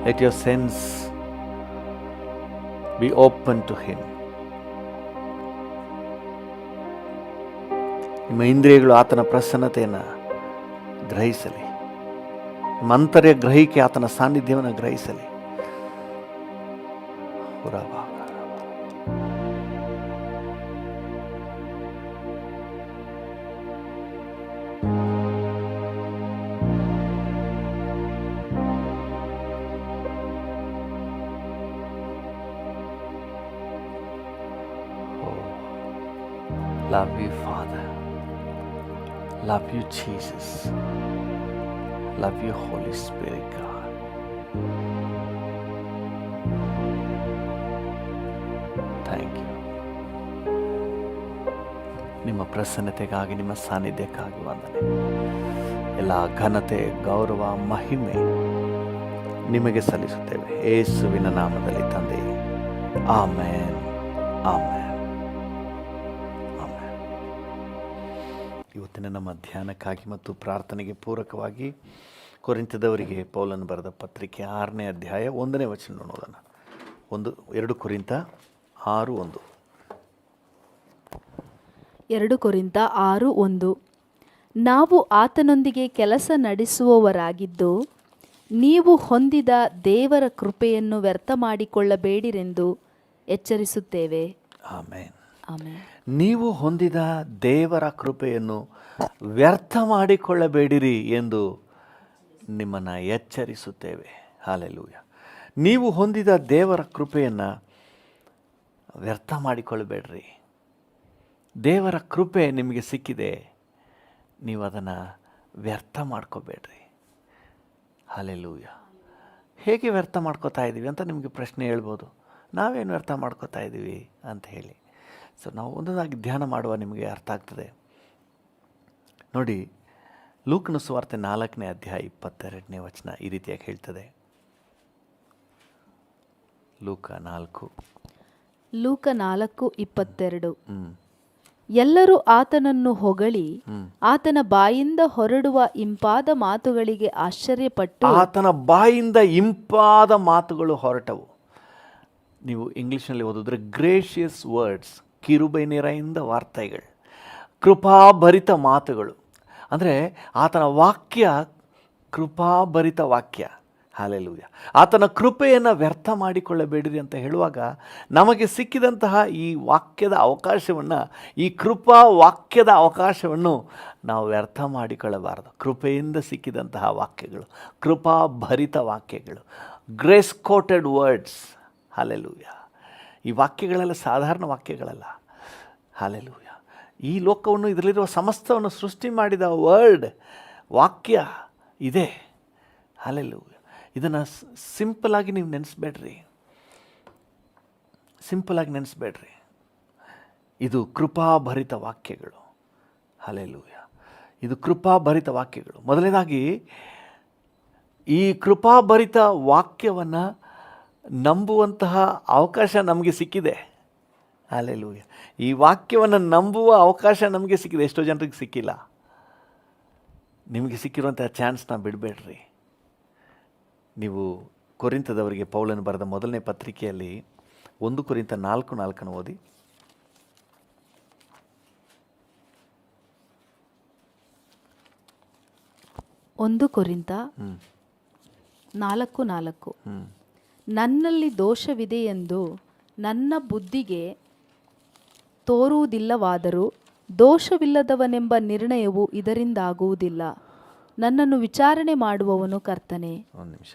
Let your sense be open to him. ನಿಮ್ಮ ಇಂದ್ರಿಯಗಳು ಆತನ ಪ್ರಸನ್ನತೆಯನ್ನು ಗ್ರಹಿಸಲಿ. ನಿಮ್ಮ ಅಂತರ್ಯ ಗ್ರಹಿಕೆ ಆತನ ಸಾನ್ನಿಧ್ಯವನ್ನು ಗ್ರಹಿಸಲಿ. Love you, Father. Love you, Jesus. Love you, Holy Spirit, God. Thank you. ನಿಮ್ಮ ಪ್ರಸನ್ನತೆಗಾಗಿ, ನಿಮ್ಮ ಸಾನ್ನಿಧ್ಯಕ್ಕಾಗಿ ವಂದನೆ. ಎಲ್ಲ ಘನತೆ, ಗೌರವ, ಮಹಿಮೆ ನಿಮಗೆ ಸಲ್ಲಿಸುತ್ತೇವೆ ಯೇಸುವಿನ ನಾಮದಲ್ಲಿ ತಂದೆ. Amen, amen. ಇವತ್ತಿನ ನಮ್ಮ ಧ್ಯಾನಕ್ಕಾಗಿ ಮತ್ತು ಪ್ರಾರ್ಥನೆಗೆ ಪೂರಕವಾಗಿ ಕೊರಿಂಥದವರಿಗೆ ಪೌಲನು ಬರೆದ ಪತ್ರಿಕೆ 6ನೇ ಅಧ್ಯಾಯ 1ನೇ ವಚನ ನೋಡೋಣ. 2 ಕೊರಿಂಥ 6:1. 2 ಕೊರಿಂಥ 6:1. ನಾವು ಆತನೊಂದಿಗೆ ಕೆಲಸ ನಡೆಸುವವರಾಗಿದ್ದು, ನೀವು ಹೊಂದಿದ ದೇವರ ಕೃಪೆಯನ್ನು ವ್ಯರ್ಥ ಮಾಡಿಕೊಳ್ಳಬೇಡಿರೆಂದು ಎಚ್ಚರಿಸುತ್ತೇವೆ. Amen, amen. ನೀವು ಹೊಂದಿದ ದೇವರ ಕೃಪೆಯನ್ನು ವ್ಯರ್ಥ ಮಾಡಿಕೊಳ್ಳಬೇಡಿರಿ ಎಂದು ನಿಮ್ಮನ್ನು ಎಚ್ಚರಿಸುತ್ತೇವೆ. ಹಲ್ಲೆಲೂಯಾ. ನೀವು ಹೊಂದಿದ ದೇವರ ಕೃಪೆಯನ್ನು ವ್ಯರ್ಥ ಮಾಡಿಕೊಳ್ಳಬೇಡ್ರಿ. ದೇವರ ಕೃಪೆ ನಿಮಗೆ ಸಿಕ್ಕಿದೆ, ನೀವು ಅದನ್ನು ವ್ಯರ್ಥ ಮಾಡ್ಕೋಬೇಡ್ರಿ. ಹಲ್ಲೆಲೂಯಾ. ಹೇಗೆ ವ್ಯರ್ಥ ಮಾಡ್ಕೋತಾ ಇದ್ದೀವಿ ಅಂತ ನಿಮಗೆ ಪ್ರಶ್ನೆ ಹೇಳ್ಬೋದು. ನಾವೇನು ವ್ಯರ್ಥ ಮಾಡ್ಕೋತಾ ಇದ್ದೀವಿ ಅಂತ ಹೇಳಿ. ಸೊ ನಾವು ಒಂದೊಂದಾಗಿ ಧ್ಯಾನ ಮಾಡುವ ನಿಮಗೆ ಅರ್ಥ ಆಗ್ತದೆ. ನೋಡಿ, ಲೂಕನ ಸುವಾರ್ತೆ 4ನೇ ಅಧ್ಯಾಯ 22ನೇ ವಚನ ಈ ರೀತಿಯಾಗಿ ಹೇಳ್ತದೆ. ಲೂಕ 4:22. ಎಲ್ಲರೂ ಆತನನ್ನು ಹೊಗಳಿ ಆತನ ಬಾಯಿಂದ ಹೊರಡುವ ಇಂಪಾದ ಮಾತುಗಳಿಗೆ ಆಶ್ಚರ್ಯಪಟ್ಟು. ಆತನ ಬಾಯಿಂದ ಇಂಪಾದ ಮಾತುಗಳು ಹೊರಟವು. ನೀವು ಇಂಗ್ಲೀಷ್ನಲ್ಲಿ ಓದಿದ್ರೆ ಗ್ರೇಷಿಯಸ್ ವರ್ಡ್ಸ್, ಕಿರುಬೈನೆರೆಯಿಂದ ವಾರ್ತೆಗಳು, ಕೃಪಾಭರಿತ ಮಾತುಗಳು. ಅಂದರೆ ಆತನ ವಾಕ್ಯ ಕೃಪಾಭರಿತ ವಾಕ್ಯ. ಹಲ್ಲೆಲೂಯಾ. ಆತನ ಕೃಪೆಯನ್ನು ವ್ಯರ್ಥ ಮಾಡಿಕೊಳ್ಳಬೇಡಿರಿ ಅಂತ ಹೇಳುವಾಗ ನಮಗೆ ಸಿಕ್ಕಿದಂತಹ ಈ ವಾಕ್ಯದ ಅವಕಾಶವನ್ನು, ಈ ಕೃಪಾ ವಾಕ್ಯದ ಅವಕಾಶವನ್ನು ನಾವು ವ್ಯರ್ಥ ಮಾಡಿಕೊಳ್ಳಬಾರದು. ಕೃಪೆಯಿಂದ ಸಿಕ್ಕಿದಂತಹ ವಾಕ್ಯಗಳು, ಕೃಪಾಭರಿತ ವಾಕ್ಯಗಳು, ಗ್ರೇಸ್ ಕೋಟೆಡ್ ವರ್ಡ್ಸ್. ಹಲ್ಲೆಲೂಯಾ. ಈ ವಾಕ್ಯಗಳೆಲ್ಲ ಸಾಧಾರಣ ವಾಕ್ಯಗಳಲ್ಲ. ಹಲ್ಲೆಲೂಯಾ. ಈ ಲೋಕವನ್ನು, ಇದರಲ್ಲಿರುವ ಸಮಸ್ತವನ್ನು ಸೃಷ್ಟಿ ಮಾಡಿದ ವರ್ಡ್, ವಾಕ್ಯ ಇದೆ. ಹಲ್ಲೆಲೂಯಾ. ಇದನ್ನು ಸಿಂಪಲಾಗಿ ನೀವು ನೆನೆಸ್ಬೇಡ್ರಿ, ಸಿಂಪಲಾಗಿ ನೆನೆಸ್ಬೇಡ್ರಿ. ಇದು ಕೃಪಾಭರಿತ ವಾಕ್ಯಗಳು. ಹಲ್ಲೆಲೂಯ. ಇದು ಕೃಪಾಭರಿತ ವಾಕ್ಯಗಳು. ಮೊದಲನೇದಾಗಿ ಈ ಕೃಪಾಭರಿತ ವಾಕ್ಯವನ್ನು ನಂಬುವಂತಹ ಅವಕಾಶ ನಮಗೆ ಸಿಕ್ಕಿದೆ. ಹಲ್ಲೆಲೂಯ. ಈ ವಾಕ್ಯವನ್ನು ನಂಬುವ ಅವಕಾಶ ನಮಗೆ ಸಿಕ್ಕಿದೆ, ಎಷ್ಟೋ ಜನರಿಗೆ ಸಿಕ್ಕಿಲ್ಲ. ನಿಮಗೆ ಸಿಕ್ಕಿರುವಂಥ ಚಾನ್ಸ್ನ ಬಿಡಬೇಡ್ರಿ. ನೀವು ಕೊರಿಂಥದವರಿಗೆ ಪೌಲನು ಬರೆದ ಮೊದಲನೇ ಪತ್ರಿಕೆಯಲ್ಲಿ 1 ಕೊರಿಂಥ 4:4 ಓದಿ. 1 ಕೊರಿಂಥ 4:4. ನನ್ನಲ್ಲಿ ದೋಷವಿದೆಯೆಂದು ನನ್ನ ಬುದ್ಧಿಗೆ ತೋರುವುದಿಲ್ಲವಾದರೂ ದೋಷವಿಲ್ಲದವನೆಂಬ ನಿರ್ಣಯವು ಇದರಿಂದಾಗುವುದಿಲ್ಲ. ನನ್ನನ್ನು ವಿಚಾರಣೆ ಮಾಡುವವನು ಕರ್ತನೇ. ಒಂದು ನಿಮಿಷ.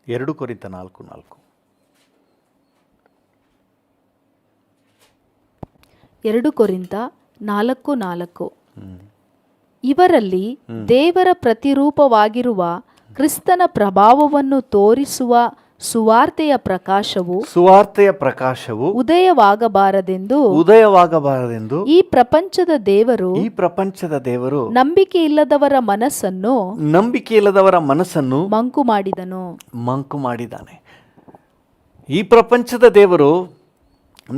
ಎರಡು ಕೊರಿಂಥ 4:4. 2 ಕೊರಿಂಥ 4:4. ಇವರಲ್ಲಿ ದೇವರ ಪ್ರತಿರೂಪವಾಗಿರುವ ಕ್ರಿಸ್ತನ ಪ್ರಭಾವವನ್ನು ತೋರಿಸುವ ಸುವಾರ್ತೆಯ ಪ್ರಕಾಶವು ಉದಯವಾಗಬಾರದೆಂದು ಈ ಪ್ರಪಂಚದ ದೇವರು ನಂಬಿಕೆಯಿಲ್ಲದವರ ಮನಸ್ಸನ್ನು ಮಂಕು ಮಾಡಿದಾನೆ. ಈ ಪ್ರಪಂಚದ ದೇವರು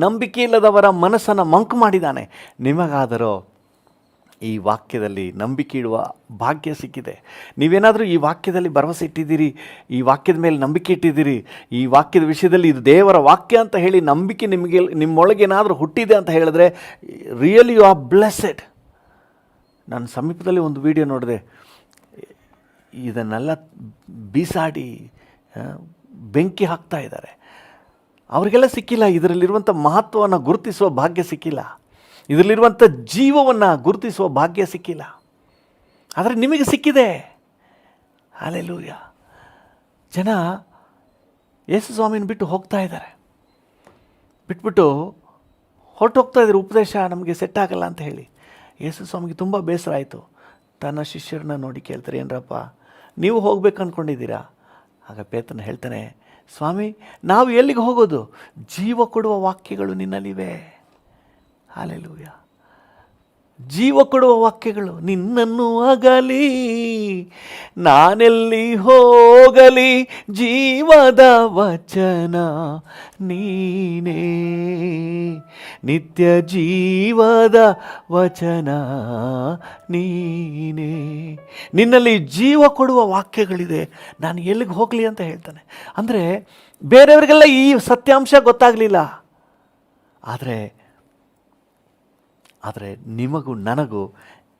ನಂಬಿಕೆಯಿಲ್ಲದವರ ಮನಸ್ಸನ್ನು ಮಂಕು ಮಾಡಿದ್ದಾನೆ. ನಿಮಗಾದರೂ ಈ ವಾಕ್ಯದಲ್ಲಿ ನಂಬಿಕೆ ಇಡುವ ಭಾಗ್ಯ ಸಿಕ್ಕಿದೆ. ನೀವೇನಾದರೂ ಈ ವಾಕ್ಯದಲ್ಲಿ ಭರವಸೆ ಇಟ್ಟಿದ್ದೀರಿ, ಈ ವಾಕ್ಯದ ಮೇಲೆ ನಂಬಿಕೆ ಇಟ್ಟಿದ್ದೀರಿ, ಈ ವಾಕ್ಯದ ವಿಷಯದಲ್ಲಿ ಇದು ದೇವರ ವಾಕ್ಯ ಅಂತ ಹೇಳಿ ನಂಬಿಕೆ ನಿಮ್ಮೊಳಗೇನಾದರೂ ಹುಟ್ಟಿದೆ ಅಂತ ಹೇಳಿದ್ರೆ ರಿಯಲಿ ಯು ಆರ್ ಬ್ಲೆಸ್ಸೆಡ್. ನಾನು ಸಮೀಪದಲ್ಲಿ ಒಂದು ವಿಡಿಯೋ ನೋಡಿದೆ. ಇದನ್ನೆಲ್ಲ ಬೀಸಾಡಿ ಬೆಂಕಿ ಹಾಕ್ತಾ ಇದ್ದಾರೆ. ಅವರಿಗೆಲ್ಲ ಸಿಕ್ಕಿಲ್ಲ, ಇದರಲ್ಲಿರುವಂಥ ಮಹತ್ವವನ್ನು ಗುರುತಿಸುವ ಭಾಗ್ಯ ಸಿಕ್ಕಿಲ್ಲ, ಇದರಲ್ಲಿರುವಂಥ ಜೀವವನ್ನು ಗುರುತಿಸುವ ಭಾಗ್ಯ ಸಿಕ್ಕಿಲ್ಲ. ಆದರೆ ನಿಮಗೆ ಸಿಕ್ಕಿದೆ. ಹಲ್ಲೆಲೂಯ. ಜನ ಯೇಸು ಸ್ವಾಮಿನ ಬಿಟ್ಟು ಹೋಗ್ತಾ ಇದ್ದಾರೆ, ಬಿಟ್ಬಿಟ್ಟು ಹೊರಟೋಗ್ತಾ ಇದ್ದಾರೆ. ಉಪದೇಶ ನಮಗೆ ಸೆಟ್ ಆಗಲ್ಲ ಅಂತ ಹೇಳಿ ಯೇಸು ಸ್ವಾಮಿಗೆ ತುಂಬ ಬೇಸರ ಆಯಿತು. ತನ್ನ ಶಿಷ್ಯರನ್ನ ನೋಡಿ ಕೇಳ್ತಾರೆ, ಏನರಪ್ಪ ನೀವು ಹೋಗ್ಬೇಕು ಅಂದ್ಕೊಂಡಿದ್ದೀರಾ? ಆಗ ಪೇತ್ರನು ಹೇಳ್ತಾನೆ, ಸ್ವಾಮಿ ನಾವು ಎಲ್ಲಿಗೆ ಹೋಗೋದು? ಜೀವ ಕೊಡುವ ವಾಕ್ಯಗಳು ನಿನ್ನಲ್ಲಿವೆ. ಹಲ್ಲೆಲೂಯ. ಜೀವ ಕೊಡುವ ವಾಕ್ಯಗಳು. ನಿನ್ನನ್ನು ಅಗಲಿ ನಾನೆಲ್ಲಿ ಹೋಗಲಿ, ಜೀವದ ವಚನ ನೀನೇ, ನಿತ್ಯ ಜೀವದ ವಚನ ನೀನೇ. ನಿನ್ನಲ್ಲಿ ಜೀವ ಕೊಡುವ ವಾಕ್ಯಗಳಿದೆ, ನಾನು ಎಲ್ಲಿಗೆ ಹೋಗಲಿ ಅಂತ ಹೇಳ್ತಾನೆ. ಅಂದರೆ ಬೇರೆಯವರಿಗೆಲ್ಲ ಈ ಸತ್ಯಾಂಶ ಗೊತ್ತಾಗಲಿಲ್ಲ, ಆದರೆ ನಿಮಗೂ ನನಗೂ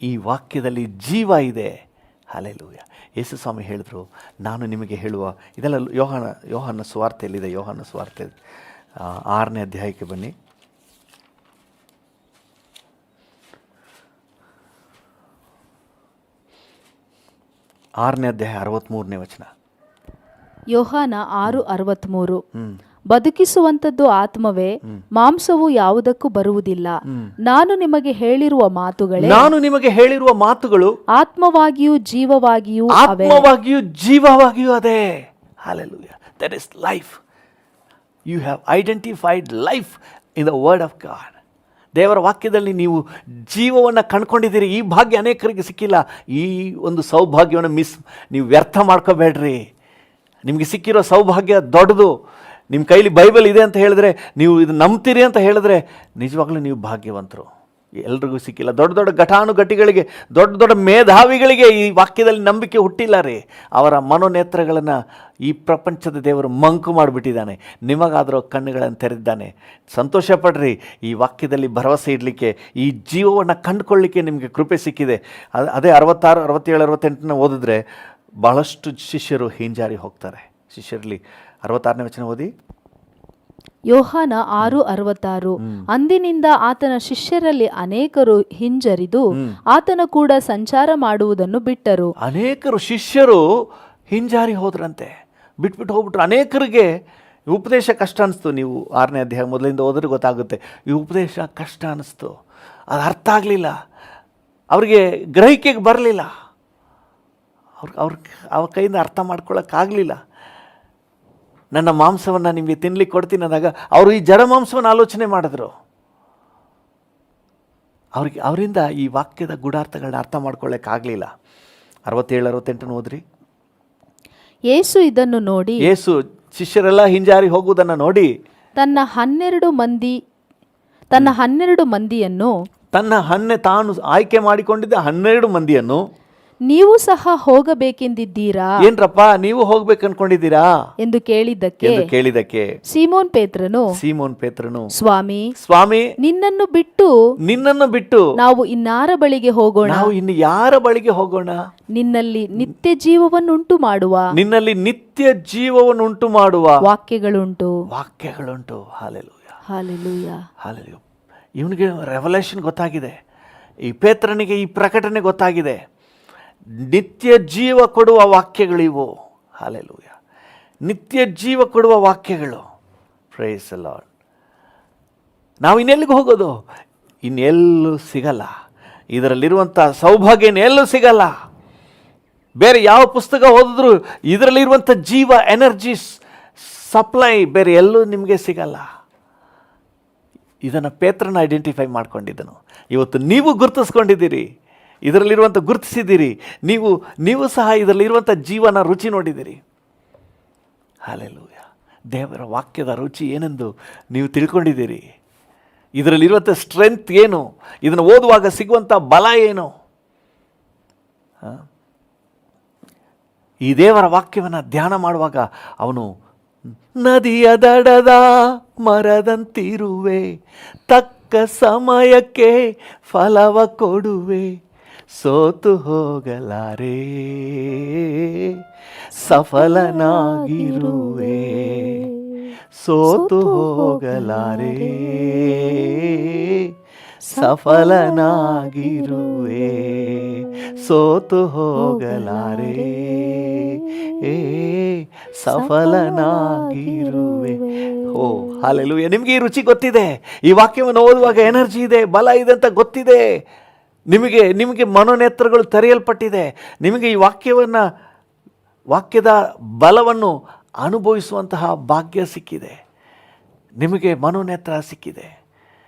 ಈ ವಾಕ್ಯದಲ್ಲಿ ಜೀವ ಇದೆ. ಹಲ್ಲೆಲೂಯ. ಯೇಸು ಸ್ವಾಮಿ ಹೇಳಿದ್ರು, ನಾನು ನಿಮಗೆ ಹೇಳುವ ಇದೆಲ್ಲ ಯೋಹಾನ ಸುವಾರ್ತೆಯಲ್ಲಿದೆ. ಯೋಹಾನ ಸುವಾರ್ತೆ 6ನೇ ಅಧ್ಯಾಯಕ್ಕೆ ಬನ್ನಿ. 6ನೇ ಅಧ್ಯಾಯ 63ನೇ ವಚನ. ಯೋಹಾನ 6:63. ಬದುಕಿಸುವಂಥದ್ದು ಆತ್ಮವೇ, ಮಾಂಸವು ಯಾವುದಕ್ಕೂ ಬರುವುದಿಲ್ಲ. ನಾನು ನಿಮಗೆ ಹೇಳಿರುವ ಮಾತುಗಳು ಆತ್ಮವಾಗಿಯೂ ಜೀವವಾಗಿಯೂ ಅದೇ. Hallelujah. That is life. You have identified life in the word of God. ದೇವರ ವಾಕ್ಯದಲ್ಲಿ ನೀವು ಜೀವವನ್ನು ಕಂಡುಕೊಂಡಿದ್ದೀರಿ. ಈ ಭಾಗ್ಯ ಅನೇಕರಿಗೆ ಸಿಕ್ಕಿಲ್ಲ. ಈ ಒಂದು ಸೌಭಾಗ್ಯವನ್ನು ನೀವು ವ್ಯರ್ಥ ಮಾಡ್ಕೋಬೇಡ್ರಿ. ನಿಮಗೆ ಸಿಕ್ಕಿರೋ ಸೌಭಾಗ್ಯ ದೊಡ್ಡದು. ನಿಮ್ಮ ಕೈಲಿ ಬೈಬಲ್ ಇದೆ ಅಂತ ಹೇಳಿದ್ರೆ, ನೀವು ಇದು ನಂಬ್ತೀರಿ ಅಂತ ಹೇಳಿದ್ರೆ ನಿಜವಾಗ್ಲೂ ನೀವು ಭಾಗ್ಯವಂತರು. ಎಲ್ರಿಗೂ ಸಿಕ್ಕಿಲ್ಲ. ದೊಡ್ಡ ದೊಡ್ಡ ಘಟಾನುಘಟಿಗಳಿಗೆ, ದೊಡ್ಡ ದೊಡ್ಡ ಮೇಧಾವಿಗಳಿಗೆ ಈ ವಾಕ್ಯದಲ್ಲಿ ನಂಬಿಕೆ ಹುಟ್ಟಿಲ್ಲ ರೀ. ಅವರ ಮನೋನೇತ್ರಗಳನ್ನು ಈ ಪ್ರಪಂಚದ ದೇವರು ಮಂಕು ಮಾಡಿಬಿಟ್ಟಿದ್ದಾನೆ. ನಿಮಗಾದರೂ ಕಣ್ಣುಗಳನ್ನು ತೆರೆದಿದ್ದಾನೆ. ಸಂತೋಷ ಪಡ್ರಿ. ಈ ವಾಕ್ಯದಲ್ಲಿ ಭರವಸೆ ಇಡಲಿಕ್ಕೆ, ಈ ಜೀವವನ್ನು ಕಂಡುಕೊಳ್ಳಲಿಕ್ಕೆ ನಿಮಗೆ ಕೃಪೆ ಸಿಕ್ಕಿದೆ. ಅದೇ 66, 67, 68 ಓದಿದ್ರೆ ಭಾಳಷ್ಟು ಶಿಷ್ಯರು ಹಿಂಜಾರಿ ಹೋಗ್ತಾರೆ. ಶಿಷ್ಯರಲ್ಲಿ 66ನೇ ವಚನ ಓದಿ. ಯೋಹಾನ 6:66. ಅಂದಿನಿಂದ ಆತನ ಶಿಷ್ಯರಲ್ಲಿ ಅನೇಕರು ಹಿಂಜರಿದು ಆತನ ಕೂಡ ಸಂಚಾರ ಮಾಡುವುದನ್ನು ಬಿಟ್ಟರು. ಅನೇಕರು ಶಿಷ್ಯರು ಹಿಂಜಾರಿ ಹೋದ್ರಂತೆ, ಬಿಟ್ಬಿಟ್ಟು ಹೋಗ್ಬಿಟ್ರು. ಅನೇಕರಿಗೆ ಈ ಉಪದೇಶ ಕಷ್ಟ ಅನಿಸ್ತು. ನೀವು 6ನೇ ಅಧ್ಯಾಯ ಮೊದಲಿಂದ ಹೋದ್ರೆ ಗೊತ್ತಾಗುತ್ತೆ. ಈ ಉಪದೇಶ ಕಷ್ಟ ಅನ್ನಿಸ್ತು, ಅದು ಅರ್ಥ ಆಗಲಿಲ್ಲ, ಅವ್ರಿಗೆ ಗ್ರಹಿಕೆಗೆ ಬರಲಿಲ್ಲ, ಅವ್ರ ಕೈಯಿಂದ ಅರ್ಥ ಮಾಡ್ಕೊಳ್ಳೋಕ್ಕಾಗಲಿಲ್ಲ. ನನ್ನ ಮಾಂಸವನ್ನು ನಿಮಗೆ ತಿನ್ಲಿಕ್ಕೆ ಕೊಡ್ತೀನಿ ಅಂದಾಗ ಅವರು ಈ ಜಡ ಮಾಂಸವನ್ನು ಆಲೋಚನೆ ಮಾಡಿದ್ರು. ಅವರಿಂದ ಈ ವಾಕ್ಯದ ಗೂಢಾರ್ಥಗಳನ್ನ ಅರ್ಥ ಮಾಡ್ಕೊಳ್ಳೋಕ್ಕಾಗಲಿಲ್ಲ. 67-68 ಓದ್ರಿ. ಯೇಸು ಇದನ್ನು ನೋಡಿ, ಯೇಸು ಶಿಷ್ಯರೆಲ್ಲ ಹಿಂಜಾರಿ ಹೋಗುವುದನ್ನು ನೋಡಿ ತನ್ನ 12 ಮಂದಿಯನ್ನು ತಾನು ಆಯ್ಕೆ ಮಾಡಿಕೊಂಡಿದ್ದ 12 ಮಂದಿಯನ್ನು, ನೀವು ಸಹ ಹೋಗಬೇಕೆಂದಿದ್ದೀರಾ? ಏನ್ರಪ್ಪ ನೀವು ಹೋಗ್ಬೇಕು ಅನ್ಕೊಂಡಿದ್ದೀರಾ ಎಂದು ಕೇಳಿದ್ದಕ್ಕೆ ಸೀಮೋನ್ ಪೇತ್ರನು ಸ್ವಾಮಿ ನಿನ್ನನ್ನು ಬಿಟ್ಟು ನಾವು ಇನ್ನಾರ ಬಳಿಗೆ ಹೋಗೋಣ? ನಾವು ಇನ್ನು ಯಾರ ಬಳಿಗೆ ಹೋಗೋಣ? ನಿನ್ನಲ್ಲಿ ನಿತ್ಯ ಜೀವವನ್ನುಂಟು ಮಾಡುವ ವಾಕ್ಯಗಳುಂಟು. Hallelujah, hallelujah, hallelujah. ಇವನಿಗೆ ರೆವಲ್ಯೂಷನ್ ಗೊತ್ತಾಗಿದೆ, ಈ ಪೇತ್ರನಿಗೆ ಈ ಪ್ರಕಟಣೆ ಗೊತ್ತಾಗಿದೆ. ನಿತ್ಯ ಜೀವ ಕೊಡುವ ವಾಕ್ಯಗಳಿವು. ಹಲ್ಲೆಲೂಯಾ, ನಿತ್ಯ ಜೀವ ಕೊಡುವ ವಾಕ್ಯಗಳು. Praise the Lord. ನಾವು ಇನ್ನೆಲ್ಲಿಗೆ ಹೋಗೋದು? ಇನ್ನೆಲ್ಲೂ ಸಿಗಲ್ಲ. ಇದರಲ್ಲಿರುವಂಥ ಸೌಭಾಗ್ಯ ಇನ್ನೆಲ್ಲೂ ಸಿಗಲ್ಲ. ಬೇರೆ ಯಾವ ಪುಸ್ತಕ ಓದಿದ್ರು ಇದರಲ್ಲಿರುವಂಥ ಜೀವ, ಎನರ್ಜಿ ಸಪ್ಲೈ ಬೇರೆ ಎಲ್ಲೂ ನಿಮಗೆ ಸಿಗಲ್ಲ. ಇದನ್ನು ಪೇತ್ರನ ಐಡೆಂಟಿಫೈ ಮಾಡ್ಕೊಂಡಿದ್ದನು. ಇವತ್ತು ನೀವು ಗುರುತಿಸ್ಕೊಂಡಿದ್ದೀರಿ, ಇದರಲ್ಲಿರುವಂಥ ಗುರುತಿಸಿದ್ದೀರಿ. ನೀವು ಸಹ ಇದರಲ್ಲಿರುವಂಥ ಜೀವನ ರುಚಿ ನೋಡಿದ್ದೀರಿ. ಹಲ್ಲೆಲೂಯಾ. ದೇವರ ವಾಕ್ಯದ ರುಚಿ ಏನೆಂದು ನೀವು ತಿಳ್ಕೊಂಡಿದ್ದೀರಿ. ಇದರಲ್ಲಿರುವಂಥ ಸ್ಟ್ರೆಂತ್ ಏನು, ಇದನ್ನು ಓದುವಾಗ ಸಿಗುವಂಥ ಬಲ ಏನು. ಈ ದೇವರ ವಾಕ್ಯವನ್ನು ಧ್ಯಾನ ಮಾಡುವಾಗ ಅವನು ನದಿಯ ದಡದ ಮರದಂತಿರುವೆ, ತಕ್ಕ ಸಮಯಕ್ಕೆ ಫಲವ ಕೊಡುವೆ, ಸೋತು ಹೋಗಲಾರೆ, ಸಫಲನಾಗಿರುವೆ, ಸೋತು ಹೋಗಲಾರೆ, ಸಫಲನಾಗಿರುವೆ, ಸೋತು ಹೋಗಲಾರೆ, ಸಫಲನಾಗಿರುವೆ. ಓ ಹಲ್ಲೆಲೂಯಾ. ನಿಮಗೆ ಈ ರುಚಿ ಗೊತ್ತಿದೆ. ಈ ವಾಕ್ಯವನ್ನು ಓದುವಾಗ ಎನರ್ಜಿ ಇದೆ, ಬಲ ಇದೆ ಅಂತ ಗೊತ್ತಿದೆ. ನಿಮಗೆ ಮನೋನೇತ್ರಗಳು ತೆರೆಯಲ್ಪಟ್ಟಿದೆ. ನಿಮಗೆ ಈ ವಾಕ್ಯದ ಬಲವನ್ನು ಅನುಭವಿಸುವಂತಹ ಭಾಗ್ಯ ಸಿಕ್ಕಿದೆ. ನಿಮಗೆ ಮನೋನೇತ್ರ ಸಿಕ್ಕಿದೆ,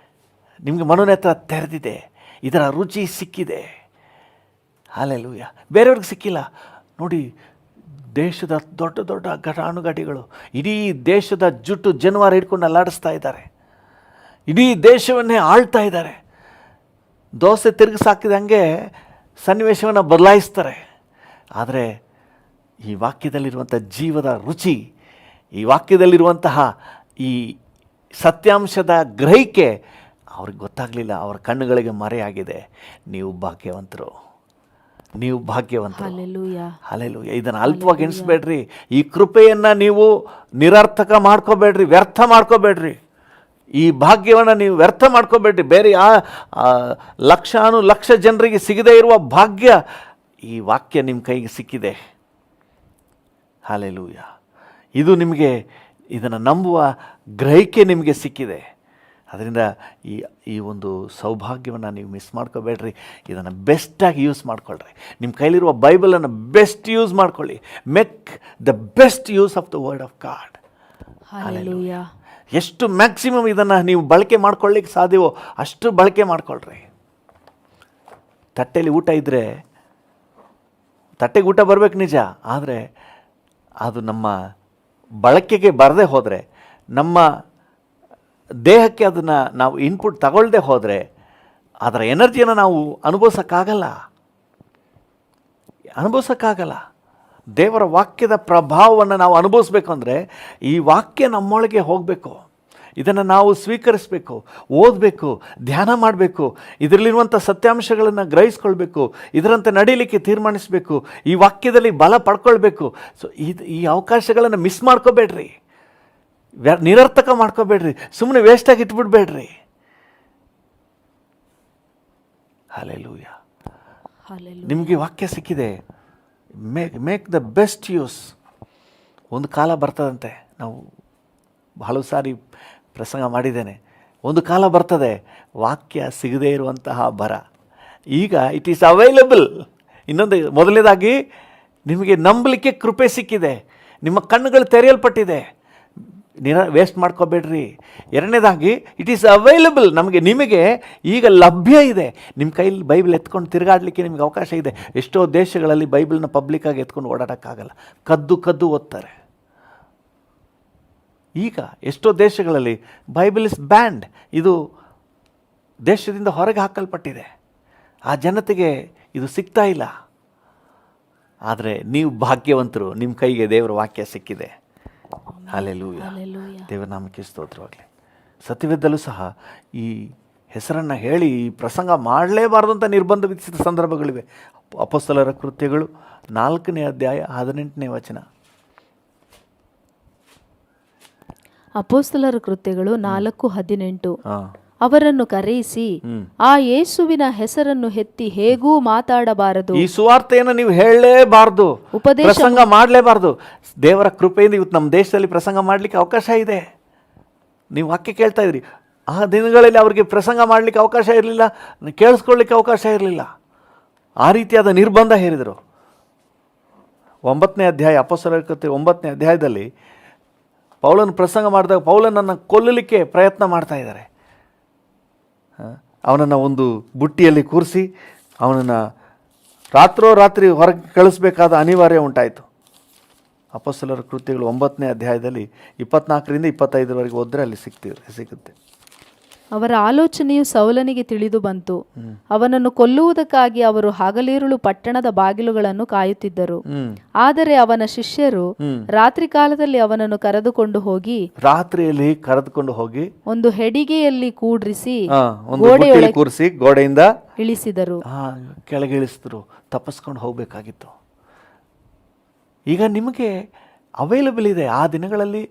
ನಿಮಗೆ ಮನೋನೇತ್ರ ತೆರೆದಿದೆ, ಇದರ ರುಚಿ ಸಿಕ್ಕಿದೆ. ಹಲ್ಲೆಲೂಯಾ. ಬೇರೆಯವ್ರಿಗೆ ಸಿಕ್ಕಿಲ್ಲ ನೋಡಿ. ದೇಶದ ದೊಡ್ಡ ದೊಡ್ಡ ಘಟಾನುಘಟಿಗಳು ಇಡೀ ದೇಶದ ಜುಟ್ಟು ಜನವಾರ ಹಿಡ್ಕೊಂಡು ಅಲ್ಲಾಡಿಸ್ತಾ ಇದ್ದಾರೆ, ಇಡೀ ದೇಶವನ್ನೇ ಆಳ್ತಾ ಇದ್ದಾರೆ. ದೋಸೆ ತಿರುಗಿಸಾಕಿದಂಗೆ ಸನ್ನಿವೇಶವನ್ನು ಬದಲಾಯಿಸ್ತಾರೆ. ಆದರೆ ಈ ವಾಕ್ಯದಲ್ಲಿರುವಂಥ ಜೀವದ ರುಚಿ, ಈ ವಾಕ್ಯದಲ್ಲಿರುವಂತಹ ಈ ಸತ್ಯಾಂಶದ ಗ್ರಹಿಕೆ ಅವ್ರಿಗೆ ಗೊತ್ತಾಗಲಿಲ್ಲ. ಅವರ ಕಣ್ಣುಗಳಿಗೆ ಮರೆಯಾಗಿದೆ. ನೀವು ಭಾಗ್ಯವಂತರು. ಹಲ್ಲೆಲೂಯಾ. ಇದನ್ನು ಅಲ್ಪವಾಗಿ ಎಣಿಸ್ಬೇಡ್ರಿ. ಈ ಕೃಪೆಯನ್ನು ನೀವು ನಿರರ್ಥಕ ಮಾಡ್ಕೋಬೇಡ್ರಿ, ವ್ಯರ್ಥ ಮಾಡ್ಕೋಬೇಡ್ರಿ. ಈ ಭಾಗ್ಯವನ್ನು ನೀವು ವ್ಯರ್ಥ ಮಾಡ್ಕೋಬೇಡ್ರಿ. ಬೇರೆ ಲಕ್ಷ ಜನರಿಗೆ ಸಿಗದೇ ಇರುವ ಭಾಗ್ಯ ಈ ವಾಕ್ಯ ನಿಮ್ಮ ಕೈಗೆ ಸಿಕ್ಕಿದೆ. ಹಲ್ಲೆಲೂಯಾ. ಇದು ನಿಮಗೆ, ಇದನ್ನು ನಂಬುವ ಗ್ರಹಿಕೆ ನಿಮಗೆ ಸಿಕ್ಕಿದೆ. ಅದರಿಂದ ಈ ಒಂದು ಸೌಭಾಗ್ಯವನ್ನು ನೀವು ಮಿಸ್ ಮಾಡ್ಕೋಬೇಡ್ರಿ. ಇದನ್ನು ಬೆಸ್ಟಾಗಿ ಯೂಸ್ ಮಾಡ್ಕೊಳ್ರಿ. ನಿಮ್ಮ ಕೈಲಿರುವ ಬೈಬಲನ್ನು ಬೆಸ್ಟ್ ಯೂಸ್ ಮಾಡ್ಕೊಳ್ಳಿ. Make the best use of the word of god. Hallelujah. ಎಷ್ಟು ಮ್ಯಾಕ್ಸಿಮಮ್ ಇದನ್ನು ನೀವು ಬಳಕೆ ಮಾಡ್ಕೊಳ್ಳಿಕ್ಕೆ ಸಾಧ್ಯವೋ ಅಷ್ಟು ಬಳಕೆ ಮಾಡ್ಕೊಳ್ರಿ. ತಟ್ಟೆಯಲ್ಲಿ ಊಟ ಇದ್ದರೆ ತಟ್ಟೆಗೆ ಊಟ ಬರಬೇಕು ನಿಜ, ಆದರೆ ಅದು ನಮ್ಮ ಬಳಕೆಗೆ ಬರದೇ ಹೋದರೆ, ನಮ್ಮ ದೇಹಕ್ಕೆ ಅದನ್ನು ನಾವು ಇನ್ಪುಟ್ ತಗೊಳ್ಳದೆ ಹೋದರೆ ಅದರ ಎನರ್ಜಿಯನ್ನು ನಾವು ಅನುಭವಿಸೋಕ್ಕಾಗಲ್ಲ. ದೇವರ ವಾಕ್ಯದ ಪ್ರಭಾವವನ್ನು ನಾವು ಅನುಭವಿಸ್ಬೇಕು ಅಂದರೆ ಈ ವಾಕ್ಯ ನಮ್ಮೊಳಗೆ ಹೋಗಬೇಕು. ಇದನ್ನು ನಾವು ಸ್ವೀಕರಿಸಬೇಕು, ಓದಬೇಕು, ಧ್ಯಾನ ಮಾಡಬೇಕು, ಇದರಲ್ಲಿರುವಂಥ ಸತ್ಯಾಂಶಗಳನ್ನು ಗ್ರಹಿಸ್ಕೊಳ್ಬೇಕು, ಇದರಂತೆ ನಡೀಲಿಕ್ಕೆ ತೀರ್ಮಾನಿಸಬೇಕು, ಈ ವಾಕ್ಯದಲ್ಲಿ ಬಲ ಪಡ್ಕೊಳ್ಬೇಕು. ಸೊ ಈ ಅವಕಾಶಗಳನ್ನು ಮಿಸ್ ಮಾಡ್ಕೋಬೇಡ್ರಿ. ನಿರರ್ಥಕ ಮಾಡ್ಕೋಬೇಡ್ರಿ, ಸುಮ್ಮನೆ ವೇಸ್ಟಾಗಿ ಇಟ್ಬಿಡ್ಬೇಡ್ರಿ. ಹಲ್ಲೆಲೂಯಾ. Hallelujah. ನಿಮಗೆ ವಾಕ್ಯ ಸಿಕ್ಕಿದೆ, ಮೇಕ್ ದ ಬೆಸ್ಟ್ ಯೂಸ್. ಒಂದು ಕಾಲ ಬರ್ತದಂತೆ, ನಾವು ಬಹಳ ಸಾರಿ ಪ್ರಸಂಗ ಮಾಡಿದ್ದೇನೆ, ಒಂದು ಕಾಲ ಬರ್ತದೆ ವಾಕ್ಯ ಸಿಗದೇ ಇರುವಂತಹ ಬರ. ಈಗ ಇಟ್ ಈಸ್ ಅವೈಲಬಲ್. ಇನ್ನೊಂದು, ಮೊದಲನೇದಾಗಿ ನಿಮಗೆ ನಂಬಲಿಕ್ಕೆ ಕೃಪೆ ಸಿಕ್ಕಿದೆ, ನಿಮ್ಮ ಕಣ್ಣುಗಳು ತೆರೆಯಲ್ಪಟ್ಟಿದೆ, ವೇಸ್ಟ್ ಮಾಡ್ಕೋಬೇಡ್ರಿ. ಎರಡನೇದಾಗಿ ಇಟ್ ಈಸ್ ಅವೈಲಬಲ್, ನಿಮಗೆ ಈಗ ಲಭ್ಯ ಇದೆ. ನಿಮ್ಮ ಕೈಲಿ ಬೈಬಲ್ ಎತ್ಕೊಂಡು ತಿರುಗಾಡಲಿಕ್ಕೆ ನಿಮಗೆ ಅವಕಾಶ ಇದೆ. ಎಷ್ಟೋ ದೇಶಗಳಲ್ಲಿ ಬೈಬಲ್ನ ಪಬ್ಲಿಕ್ಕಾಗಿ ಎತ್ಕೊಂಡು ಓಡಾಡೋಕ್ಕಾಗಲ್ಲ, ಕದ್ದು ಓದ್ತಾರೆ. ಈಗ ಎಷ್ಟೋ ದೇಶಗಳಲ್ಲಿ ಬೈಬಲ್ ಇಸ್ ಬ್ಯಾಂಡ್, ಇದು ದೇಶದಿಂದ ಹೊರಗೆ ಹಾಕಲ್ಪಟ್ಟಿದೆ. ಆ ಜನತೆಗೆ ಇದು ಸಿಗ್ತಾ ಇಲ್ಲ. ಆದರೆ ನೀವು ಭಾಗ್ಯವಂತರು, ನಿಮ್ಮ ಕೈಗೆ ದೇವರ ವಾಕ್ಯ ಸಿಕ್ಕಿದೆ. ಹಲ್ಲೆಲೂಯಾ. ದೇವರ ನಾಮಕ್ಕೆ ಸ್ತೋತ್ರವಾಗಲಿ. ಸತ್ಯವೇದಲ್ಲೂ ಸಹ ಈ ಹೆಸರನ್ನು ಹೇಳಿ ಈ ಪ್ರಸಂಗ ಮಾಡಲೇಬಾರ್ದು ಅಂತ ನಿರ್ಬಂಧ ವಿಧಿಸಿದ ಸಂದರ್ಭಗಳಿವೆ. ಅಪೊಸ್ತಲರ ಕೃತ್ಯಗಳು 4ನೇ ಅಧ್ಯಾಯ 18ನೇ ವಚನ. ಅಪೊಸ್ತಲರ ಕೃತ್ಯಗಳು 4:18. ಹಾಂ, ಅವರನ್ನು ಕರೆಯಿಸಿ ಆ ಯೇಸುವಿನ ಹೆಸರನ್ನು ಎತ್ತಿ ಹೇಗೂ ಮಾತಾಡಬಾರದು. ಈ ಸುವಾರ್ತೆಯನ್ನು ನೀವು ಹೇಳಲೇಬಾರ್ದು, ಪ್ರಸಂಗ ಮಾಡಲೇಬಾರ್ದು. ದೇವರ ಕೃಪೆಯಿಂದ ಇವತ್ತು ನಮ್ಮ ದೇಶದಲ್ಲಿ ಪ್ರಸಂಗ ಮಾಡಲಿಕ್ಕೆ ಅವಕಾಶ ಇದೆ. ನೀವು ವಾಕ್ಯ ಕೇಳ್ತಾ ಇದ್ರಿ, ಆ ದಿನಗಳಲ್ಲಿ ಅವರಿಗೆ ಪ್ರಸಂಗ ಮಾಡಲಿಕ್ಕೆ ಅವಕಾಶ ಇರಲಿಲ್ಲ, ಕೇಳಿಸ್ಕೊಳ್ಳಿಕ್ಕೆ ಅವಕಾಶ ಇರಲಿಲ್ಲ. ಆ ರೀತಿಯಾದ ನಿರ್ಬಂಧ ಹೇರಿದರು. 9ನೇ ಅಧ್ಯಾಯ, ಅಪೊಸ್ತಲರ ಕೃತ್ಯ 9ನೇ ಅಧ್ಯಾಯದಲ್ಲಿ ಪೌಲನ ಪ್ರಸಂಗ ಮಾಡಿದಾಗ ಪೌಲನನ್ನು ಕೊಲ್ಲಲಿಕ್ಕೆ ಪ್ರಯತ್ನ ಮಾಡ್ತಾ ಇದ್ದಾರೆ. ಅವನನ್ನು ಒಂದು ಬುಟ್ಟಿಯಲ್ಲಿ ಕೂರಿಸಿ ಅವನನ್ನು ರಾತ್ರಿ ಹೊರಗೆ ಕಳಿಸ್ಬೇಕಾದ ಅನಿವಾರ್ಯ ಉಂಟಾಯಿತು. ಅಪೊಸ್ತಲರ ಕೃತ್ಯಗಳು 9ನೇ ಅಧ್ಯಾಯದಲ್ಲಿ 24ರಿಂದ 25 ಓದಿದ್ರೆ ಅಲ್ಲಿ ಸಿಗುತ್ತೆ. ಅವರ ಆಲೋಚನೆಯು ಸೌಲನಿಗೆ ತಿಳಿದು ಬಂತು. ಅವನನ್ನು ಕೊಲ್ಲುವುದಕ್ಕಾಗಿ ಅವರು ಹಗಲಿರುಳು ಪಟ್ಟಣದ ಬಾಗಿಲುಗಳನ್ನು ಕಾಯುತ್ತಿದ್ದರು. ಆದರೆ ಅವನ ಶಿಷ್ಯರು ರಾತ್ರಿ ಕಾಲದಲ್ಲಿ ಅವನನ್ನು ಕರೆದುಕೊಂಡು ಹೋಗಿ ಒಂದು ಹೆಡಿಗೆಯಲ್ಲಿ ಕೂಡ್ರಿಸಿ ಕೂರಿಸಿ ಗೋಡೆಯಿಂದ ಇಳಿಸಿದರು. ಕೆಳಗೆ ಇಳಿಸಿದ್ರು, ತಪ್ಪಿಸ್ಕೊಂಡು ಹೋಗಬೇಕಾಗಿತ್ತು. ಈಗ ನಿಮಗೆ ಅವೈಲಬಲ್ ಇದೆ. ಆ ದಿನಗಳಲ್ಲಿ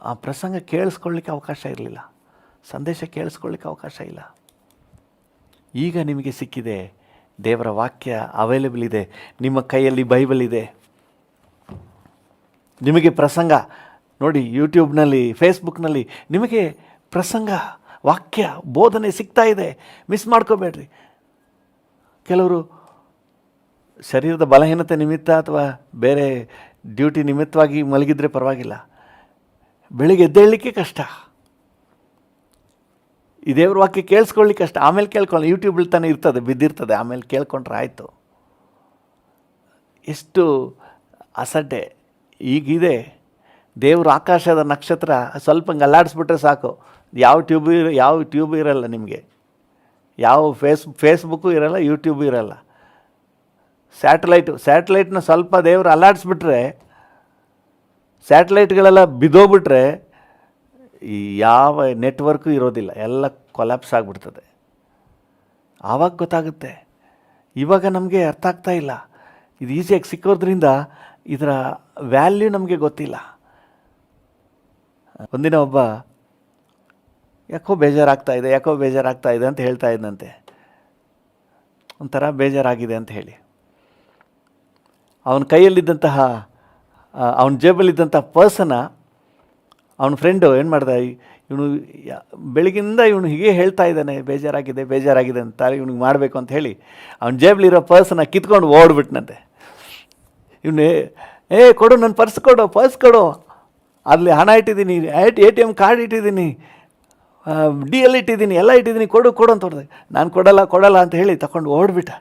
ಆ ಪ್ರಸಂಗ ಕೇಳಿಸ್ಕೊಳ್ಳಿಕ್ಕೆ ಅವಕಾಶ ಇರಲಿಲ್ಲ, ಸಂದೇಶ ಕೇಳಿಸ್ಕೊಳ್ಳಿಕ್ಕೆ ಅವಕಾಶ ಇಲ್ಲ. ಈಗ ನಿಮಗೆ ಸಿಕ್ಕಿದೆ, ದೇವರ ವಾಕ್ಯ ಅವೈಲೇಬಲ್ ಇದೆ, ನಿಮ್ಮ ಕೈಯಲ್ಲಿ ಬೈಬಲ್ ಇದೆ. ನಿಮಗೆ ಪ್ರಸಂಗ ನೋಡಿ, ಯೂಟ್ಯೂಬ್ನಲ್ಲಿ, ಫೇಸ್ಬುಕ್ನಲ್ಲಿ ನಿಮಗೆ ಪ್ರಸಂಗ, ವಾಕ್ಯ, ಬೋಧನೆ ಸಿಗ್ತಾ ಇದೆ. ಮಿಸ್ ಮಾಡ್ಕೋಬೇಡ್ರಿ. ಕೆಲವರು ಶರೀರದ ಬಲಹೀನತೆ ನಿಮಿತ್ತ ಅಥವಾ ಬೇರೆ ಡ್ಯೂಟಿ ನಿಮಿತ್ತವಾಗಿ ಮಲಗಿದ್ರೆ ಪರವಾಗಿಲ್ಲ, ಬೆಳಿಗ್ಗೆ ಎದ್ದೇಳಲಿಕ್ಕೆ ಕಷ್ಟ, ಈ ದೇವ್ರ ವಾಕ್ಯ ಕೇಳಿಸ್ಕೊಳ್ಳಿಕ್ಕೆ ಕಷ್ಟ. ಆಮೇಲೆ ಕೇಳ್ಕೊಳ್ಳಿ, ಯೂಟ್ಯೂಬಲ್ಲಿ ತಾನೇ ಇರ್ತದೆ, ಬಿದ್ದಿರ್ತದೆ, ಆಮೇಲೆ ಕೇಳ್ಕೊಂಡ್ರೆ ಆಯಿತು. ಎಷ್ಟು ಅಸಡ್ಡೆ ಈಗಿದೆ. ದೇವ್ರ ಆಕಾಶದ ನಕ್ಷತ್ರ ಸ್ವಲ್ಪ ಅಲ್ಲಾಡಿಸ್ಬಿಟ್ರೆ ಸಾಕು, ಯಾವ ಟ್ಯೂಬ್ ಇರಲ್ಲ ನಿಮಗೆ, ಯಾವ ಫೇಸ್ಬುಕ್ಕು ಇರಲ್ಲ, ಯೂಟ್ಯೂಬು ಇರಲ್ಲ. ಸ್ಯಾಟಲೈಟ್ನ ಸ್ವಲ್ಪ ದೇವರು ಅಲ್ಲಾಡಿಸ್ಬಿಟ್ರೆ, ಸ್ಯಾಟಲೈಟ್ಗಳೆಲ್ಲ ಬಿದ್ದೋಗ್ಬಿಟ್ರೆ ಈ ಯಾವ ನೆಟ್ವರ್ಕು ಇರೋದಿಲ್ಲ, ಎಲ್ಲ ಕೊಲ್ಯಾಪ್ಸ್ ಆಗಿಬಿಡ್ತದೆ. ಆವಾಗ ಗೊತ್ತಾಗುತ್ತೆ. ಇವಾಗ ನಮಗೆ ಅರ್ಥ ಆಗ್ತಾ ಇಲ್ಲ. ಇದು ಈಸಿಯಾಗಿ ಸಿಕ್ಕೋದ್ರಿಂದ ಇದರ ವ್ಯಾಲ್ಯೂ ನಮಗೆ ಗೊತ್ತಿಲ್ಲ. ಒಂದಿನ ಒಬ್ಬ ಯಾಕೋ ಬೇಜಾರಾಗ್ತಾ ಇದೆ ಅಂತ ಹೇಳ್ತಾ ಇದ್ದಂತೆ. ಒಂಥರ ಬೇಜಾರಾಗಿದೆ ಅಂತ ಹೇಳಿ ಅವನ ಕೈಯಲ್ಲಿದ್ದಂತಹ, ಅವನ ಜೇಬಲ್ಲಿದ್ದಂಥ ಪರ್ಸನ್ನ ಅವನ ಫ್ರೆಂಡು ಏನು ಮಾಡ್ದ, ಇವನು ಬೆಳಗಿಂದ ಇವನು ಹೀಗೆ ಹೇಳ್ತಾ ಇದ್ದಾನೆ ಬೇಜಾರಾಗಿದೆ ಅಂತ, ಇವನಿಗೆ ಮಾಡಬೇಕು ಅಂತ ಹೇಳಿ ಅವನ ಜೇಬಲ್ಲಿರೋ ಪರ್ಸನ್ನ ಕಿತ್ಕೊಂಡು ಓಡ್ಬಿಟ್ನಂತೆ. ಇವನು ಕೊಡು, ನನ್ನ ಪರ್ಸ್ ಕೊಡು, ಅಲ್ಲಿ ಹಣ ಇಟ್ಟಿದ್ದೀನಿ, ATM ಕಾರ್ಡ್ ಇಟ್ಟಿದ್ದೀನಿ, DL ಇಟ್ಟಿದ್ದೀನಿ, ಎಲ್ಲ ಇಟ್ಟಿದ್ದೀನಿ, ಕೊಡು ಅಂತ ಹೊಡೆದೆ. ನಾನು ಕೊಡಲ್ಲ ಅಂತ ಹೇಳಿ ತಗೊಂಡು ಓಡ್ಬಿಟ್ಟ.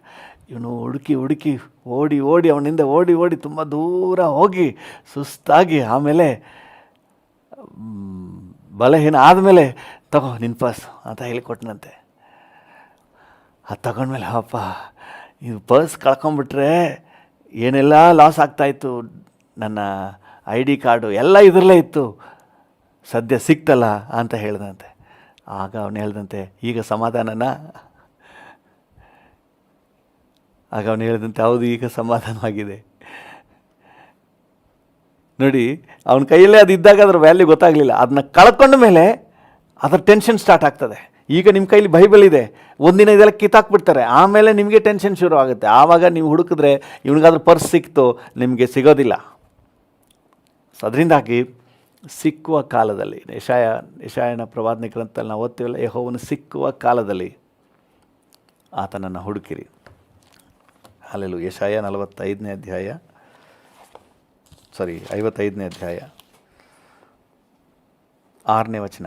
ಇವನು ಹುಡುಕಿ ಓಡಿ ಅವನಿಂದ ಓಡಿ ತುಂಬ ದೂರ ಹೋಗಿ ಸುಸ್ತಾಗಿ ಆಮೇಲೆ ಬಲಹೀನ ಆದಮೇಲೆ ತಗೋ ನಿನ್ನ ಪರ್ಸ್ ಅಂತ ಹೇಳಿ ಕೊಟ್ಟನಂತೆ. ಅದು ತಗೊಂಡ್ಮೇಲೆ ಅಪ್ಪ, ಇದು ಪರ್ಸ್ ಕಳ್ಕೊಂಬಿಟ್ರೆ ಏನೆಲ್ಲ ಲಾಸ್ ಆಗ್ತಾಯಿತ್ತು, ನನ್ನ ID ಕಾರ್ಡು ಎಲ್ಲ ಇದರಲ್ಲೇ ಇತ್ತು, ಸದ್ಯ ಸಿಕ್ತಲ್ಲ ಅಂತ ಹೇಳ್ದಂತೆ. ಆಗ ಅವನು ಹೇಳ್ದಂತೆ, ಈಗ ಸಮಾಧಾನನಾ? ಆಗ ಅವನು ಹೇಳಿದಂತೆ, ಹೌದು, ಈಗ ಸಮಾಧಾನವಾಗಿದೆ. ನೋಡಿ, ಅವನ ಕೈಯಲ್ಲೇ ಅದು ಇದ್ದಾಗ ಅದರ ವ್ಯಾಲ್ಯೂ ಗೊತ್ತಾಗಲಿಲ್ಲ. ಅದನ್ನ ಕಳ್ಕೊಂಡ ಮೇಲೆ ಅದರ ಟೆನ್ಷನ್ ಸ್ಟಾರ್ಟ್ ಆಗ್ತದೆ. ಈಗ ನಿಮ್ಮ ಕೈಲಿ ಬೈಬಲ್ ಇದೆ, ಒಂದಿನ ಇದೆಲ್ಲ ಕಿತ್ತಾಕ್ಬಿಡ್ತಾರೆ, ಆಮೇಲೆ ನಿಮಗೆ ಟೆನ್ಷನ್ ಶುರು ಆಗುತ್ತೆ. ಆವಾಗ ನೀವು ಹುಡುಕಿದ್ರೆ ಇವನಿಗಾದ್ರೂ ಪರ್ಸ್ ಸಿಕ್ತು, ನಿಮಗೆ ಸಿಗೋದಿಲ್ಲ. ಸೊ ಅದರಿಂದಾಗಿ ಸಿಕ್ಕುವ ಕಾಲದಲ್ಲಿ, ಯೆಶಾಯನ ಪ್ರವಾದನೆ ಗ್ರಂಥದಲ್ಲಿ ನಾವು ಓದ್ತೀವಲ್ಲ, ಯೆಹೋವನು ಸಿಕ್ಕುವ ಕಾಲದಲ್ಲಿ ಆತನನ್ನು ಹುಡುಕಿರಿ. ಅಲ್ಲೆಲ್ಲೂ ಯೆಶಾಯ 55ನೇ ಅಧ್ಯಾಯ 6ನೇ ವಚನ.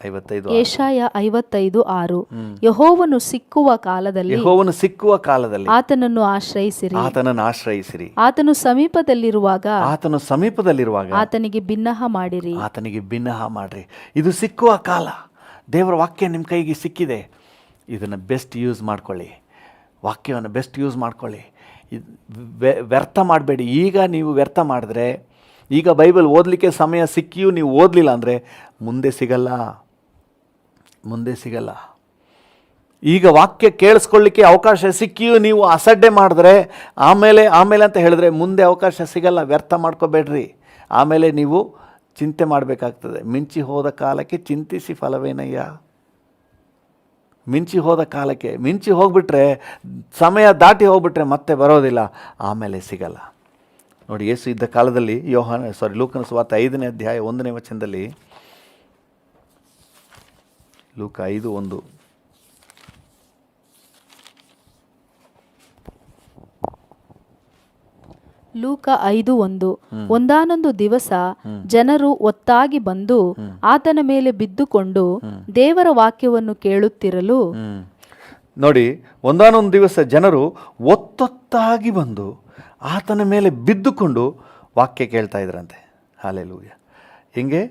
55 ಯೆಶಾಯ 55:6. ಯೆಹೋವನು ಸಿಕ್ಕುವ ಕಾಲದಲ್ಲಿ ಆತನನ್ನು ಆಶ್ರಯಿಸಿರಿ. ಆತನು ಸಮೀಪದಲ್ಲಿರುವಾಗ ಆತನಿಗೆ ಬಿನ್ನಹ ಮಾಡಿರಿ. ಇದು ಸಿಕ್ಕುವ ಕಾಲ. ದೇವರ ವಾಕ್ಯ ನಿಮ್ಮ ಕೈಗೆ ಸಿಕ್ಕಿದೆ, ಇದನ್ನು ಬೆಸ್ಟ್ ಯೂಸ್ ಮಾಡ್ಕೊಳ್ಳಿ. ವಾಕ್ಯವನ್ನು ಬೆಸ್ಟ್ ಯೂಸ್ ಮಾಡ್ಕೊಳ್ಳಿ. ವ್ಯರ್ಥ ಮಾಡಬೇಡಿ. ಈಗ ನೀವು ವ್ಯರ್ಥ ಮಾಡಿದ್ರೆ, ಈಗ ಬೈಬಲ್ ಓದಲಿಕ್ಕೆ ಸಮಯ ಸಿಕ್ಕಿಯೂ ನೀವು ಓದಲಿಲ್ಲ ಅಂದರೆ ಮುಂದೆ ಸಿಗಲ್ಲ. ಈಗ ವಾಕ್ಯ ಕೇಳಿಸ್ಕೊಳ್ಳಿಕ್ಕೆ ಅವಕಾಶ ಸಿಕ್ಕಿಯೂ ನೀವು ಅಸಡ್ಡೆ ಮಾಡಿದ್ರೆ, ಆಮೇಲೆ ಅಂತ ಹೇಳಿದ್ರೆ ಮುಂದೆ ಅವಕಾಶ ಸಿಗಲ್ಲ. ವ್ಯರ್ಥ ಮಾಡ್ಕೋಬೇಡ್ರಿ. ಆಮೇಲೆ ನೀವು ಚಿಂತೆ ಮಾಡಬೇಕಾಗ್ತದೆ. ಮಿಂಚಿ ಹೋದ ಕಾಲಕ್ಕೆ ಚಿಂತಿಸಿ ಫಲವೇನಯ್ಯ. ಮಿಂಚಿ ಹೋಗ್ಬಿಟ್ರೆ, ಸಮಯ ದಾಟಿ ಹೋಗ್ಬಿಟ್ರೆ ಮತ್ತೆ ಬರೋದಿಲ್ಲ, ಆಮೇಲೆ ಸಿಗಲ್ಲ. ನೋಡಿ, ಯೇಸು ಇದ್ದ ಕಾಲದಲ್ಲಿ ಲೂಕನ ಸುವಾರ್ತೆ 5ನೇ ಅಧ್ಯಾಯ 1ನೇ ವಚನದಲ್ಲಿ, ಲೂಕ 5:1, ಲೂಕ 5:1. ಒಂದಾನೊಂದು ದಿವಸ ಜನರು ಒತ್ತಾಗಿ ಬಂದು ಆತನ ಮೇಲೆ ಬಿದ್ದುಕೊಂಡು ದೇವರ ವಾಕ್ಯವನ್ನು ಕೇಳುತ್ತಿರಲು. ನೋಡಿ, ಒಂದಾನೊಂದು ದಿವಸ ಜನರು ಒತ್ತೊತ್ತಾಗಿ ಬಂದು ಆತನ ಮೇಲೆ ಬಿದ್ದುಕೊಂಡು ವಾಕ್ಯ ಕೇಳ್ತಾ ಇದ್ರಂತೆ. ಹಲ್ಲೆಲೂಯಾ. ಹಿಂಗೆ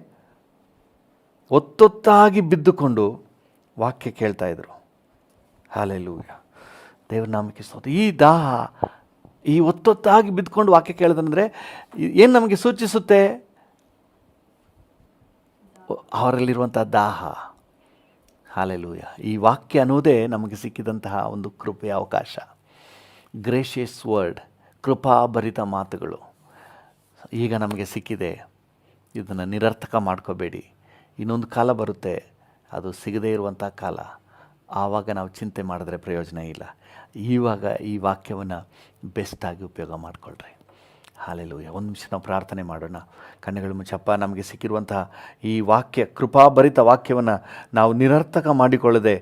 ಒತ್ತೊತ್ತಾಗಿ ಬಿದ್ದುಕೊಂಡು ವಾಕ್ಯ ಕೇಳ್ತಾ ಇದ್ರು. ಹಲ್ಲೆಲೂಯಾ. ದೇವರ ನಾಮಕ್ಕೆ ಸ್ತೋತ್ರ. ಈ ದಾಹ, ಈ ಒತ್ತೊತ್ತಾಗಿ ಬಿದ್ದುಕೊಂಡು ವಾಕ್ಯ ಕೇಳೋದಂದರೆ ಏನು ನಮಗೆ ಸೂಚಿಸುತ್ತೆ? ಅವರಲ್ಲಿರುವಂಥ ದಾಹ. ಹಲ್ಲೆಲೂಯಾ. ಈ ವಾಕ್ಯ ಅನ್ನೋದೇ ನಮಗೆ ಸಿಕ್ಕಿದಂತಹ ಒಂದು ಕೃಪೆಯ ಅವಕಾಶ. ಗ್ರೇಷಿಯಸ್ ವರ್ಡ್, ಕೃಪಾಭರಿತ ಮಾತುಗಳು ಈಗ ನಮಗೆ ಸಿಕ್ಕಿದೆ. ಇದನ್ನು ನಿರರ್ಥಕ ಮಾಡ್ಕೋಬೇಡಿ. ಇನ್ನೊಂದು ಕಾಲ ಬರುತ್ತೆ, ಅದು ಸಿಗದೇ ಇರುವಂಥ ಕಾಲ. ಆವಾಗ ನಾವು ಚಿಂತೆ ಮಾಡಿದ್ರೆ ಪ್ರಯೋಜನ ಇಲ್ಲ. ಇವಾಗ ಈ ವಾಕ್ಯವನ್ನು ಬೆಸ್ಟಾಗಿ ಉಪಯೋಗ ಮಾಡಿಕೊಳ್ಳ್ರಿ. ಹಲ್ಲೆಲೂಯಾ. ಒಂದು ನಿಮಿಷ ನಾವು ಪ್ರಾರ್ಥನೆ ಮಾಡೋಣ. ಕಣ್ಣುಗಳು ಮುಚ್ಚಪ್ಪ. ನಮಗೆ ಸಿಕ್ಕಿರುವಂತಹ ಈ ವಾಕ್ಯ, ಕೃಪಾಭರಿತ ವಾಕ್ಯವನ್ನು ನಾವು ನಿರರ್ಥಕ ಮಾಡಿಕೊಳ್ಳದೆ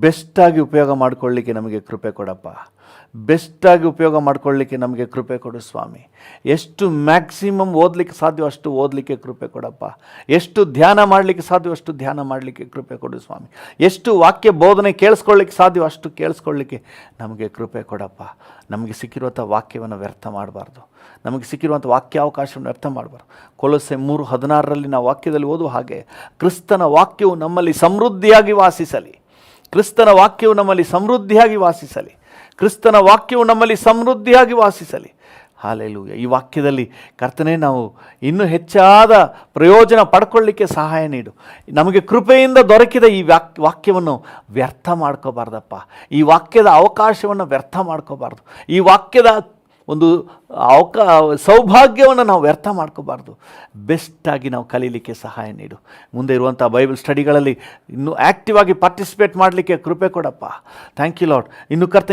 ಬೆಸ್ಟಾಗಿ ಉಪಯೋಗ ಮಾಡಿಕೊಳ್ಳಲಿಕ್ಕೆ ನಮಗೆ ಕೃಪೆ ಕೊಡಪ್ಪ. ಬೆಸ್ಟಾಗಿ ಉಪಯೋಗ ಮಾಡಿಕೊಳ್ಳಲಿಕ್ಕೆ ನಮಗೆ ಕೃಪೆ ಕೊಡು ಸ್ವಾಮಿ. ಎಷ್ಟು ಮ್ಯಾಕ್ಸಿಮಮ್ ಓದಲಿಕ್ಕೆ ಸಾಧ್ಯವೋ ಅಷ್ಟು ಓದಲಿಕ್ಕೆ ಕೃಪೆ ಕೊಡಪ್ಪ. ಎಷ್ಟು ಧ್ಯಾನ ಮಾಡಲಿಕ್ಕೆ ಸಾಧ್ಯವೋ ಅಷ್ಟು ಧ್ಯಾನ ಮಾಡಲಿಕ್ಕೆ ಕೃಪೆ ಕೊಡು ಸ್ವಾಮಿ. ಎಷ್ಟು ವಾಕ್ಯ ಬೋಧನೆ ಕೇಳಿಸ್ಕೊಳ್ಳಿಕ್ಕೆ ಸಾಧ್ಯವೋ ಅಷ್ಟು ಕೇಳಿಸ್ಕೊಳ್ಳಿಕ್ಕೆ ನಮಗೆ ಕೃಪೆ ಕೊಡಪ್ಪ. ನಮಗೆ ಸಿಕ್ಕಿರುವಂಥ ವಾಕ್ಯವನ್ನು ವ್ಯರ್ಥ ಮಾಡಬಾರ್ದು. ನಮಗೆ ಸಿಕ್ಕಿರುವಂಥ ವಾಕ್ಯಾವಕಾಶವನ್ನು ವ್ಯರ್ಥ ಮಾಡಬಾರ್ದು. ಕೊಲೊಸ್ಸೆ 3:16 ನಾವು ವಾಕ್ಯದಲ್ಲಿ ಓದುವ ಹಾಗೆ, ಕ್ರಿಸ್ತನ ವಾಕ್ಯವು ನಮ್ಮಲ್ಲಿ ಸಮೃದ್ಧಿಯಾಗಿ ವಾಸಿಸಲಿ. ಕ್ರಿಸ್ತನ ವಾಕ್ಯವು ನಮ್ಮಲ್ಲಿ ಸಮೃದ್ಧಿಯಾಗಿ ವಾಸಿಸಲಿ. ಕ್ರಿಸ್ತನ ವಾಕ್ಯವು ನಮ್ಮಲ್ಲಿ ಸಮೃದ್ಧಿಯಾಗಿ ವಾಸಿಸಲಿ. ಹಲ್ಲೆಲೂಯಾ. ಈ ವಾಕ್ಯದಲ್ಲಿ ಕರ್ತನೇ, ನಾವು ಇನ್ನೂ ಹೆಚ್ಚಾದ ಪ್ರಯೋಜನ ಪಡ್ಕೊಳ್ಳಿಕ್ಕೆ ಸಹಾಯ ನೀಡು. ನಮಗೆ ಕೃಪೆಯಿಂದ ದೊರಕಿದ ಈ ವಾಕ್ಯವನ್ನು ವ್ಯರ್ಥ ಮಾಡ್ಕೋಬಾರ್ದಪ್ಪ. ಈ ವಾಕ್ಯದ ಅವಕಾಶವನ್ನು ವ್ಯರ್ಥ ಮಾಡ್ಕೋಬಾರ್ದು. ಈ ವಾಕ್ಯದ ಒಂದು ಸೌಭಾಗ್ಯವನ್ನು ನಾವು ವ್ಯರ್ಥ ಮಾಡ್ಕೋಬಾರ್ದು. ಬೆಸ್ಟಾಗಿ ನಾವು ಕಲೀಲಿಕ್ಕೆ ಸಹಾಯ ನೀಡು. ಮುಂದೆ ಇರುವಂಥ ಬೈಬಲ್ ಸ್ಟಡಿಗಳಲ್ಲಿ ಇನ್ನೂ ಆ್ಯಕ್ಟಿವ್ ಆಗಿ ಪಾರ್ಟಿಸಿಪೇಟ್ ಮಾಡಲಿಕ್ಕೆ ಕೃಪೆ ಕೊಡಪ್ಪ. Thank you Lord.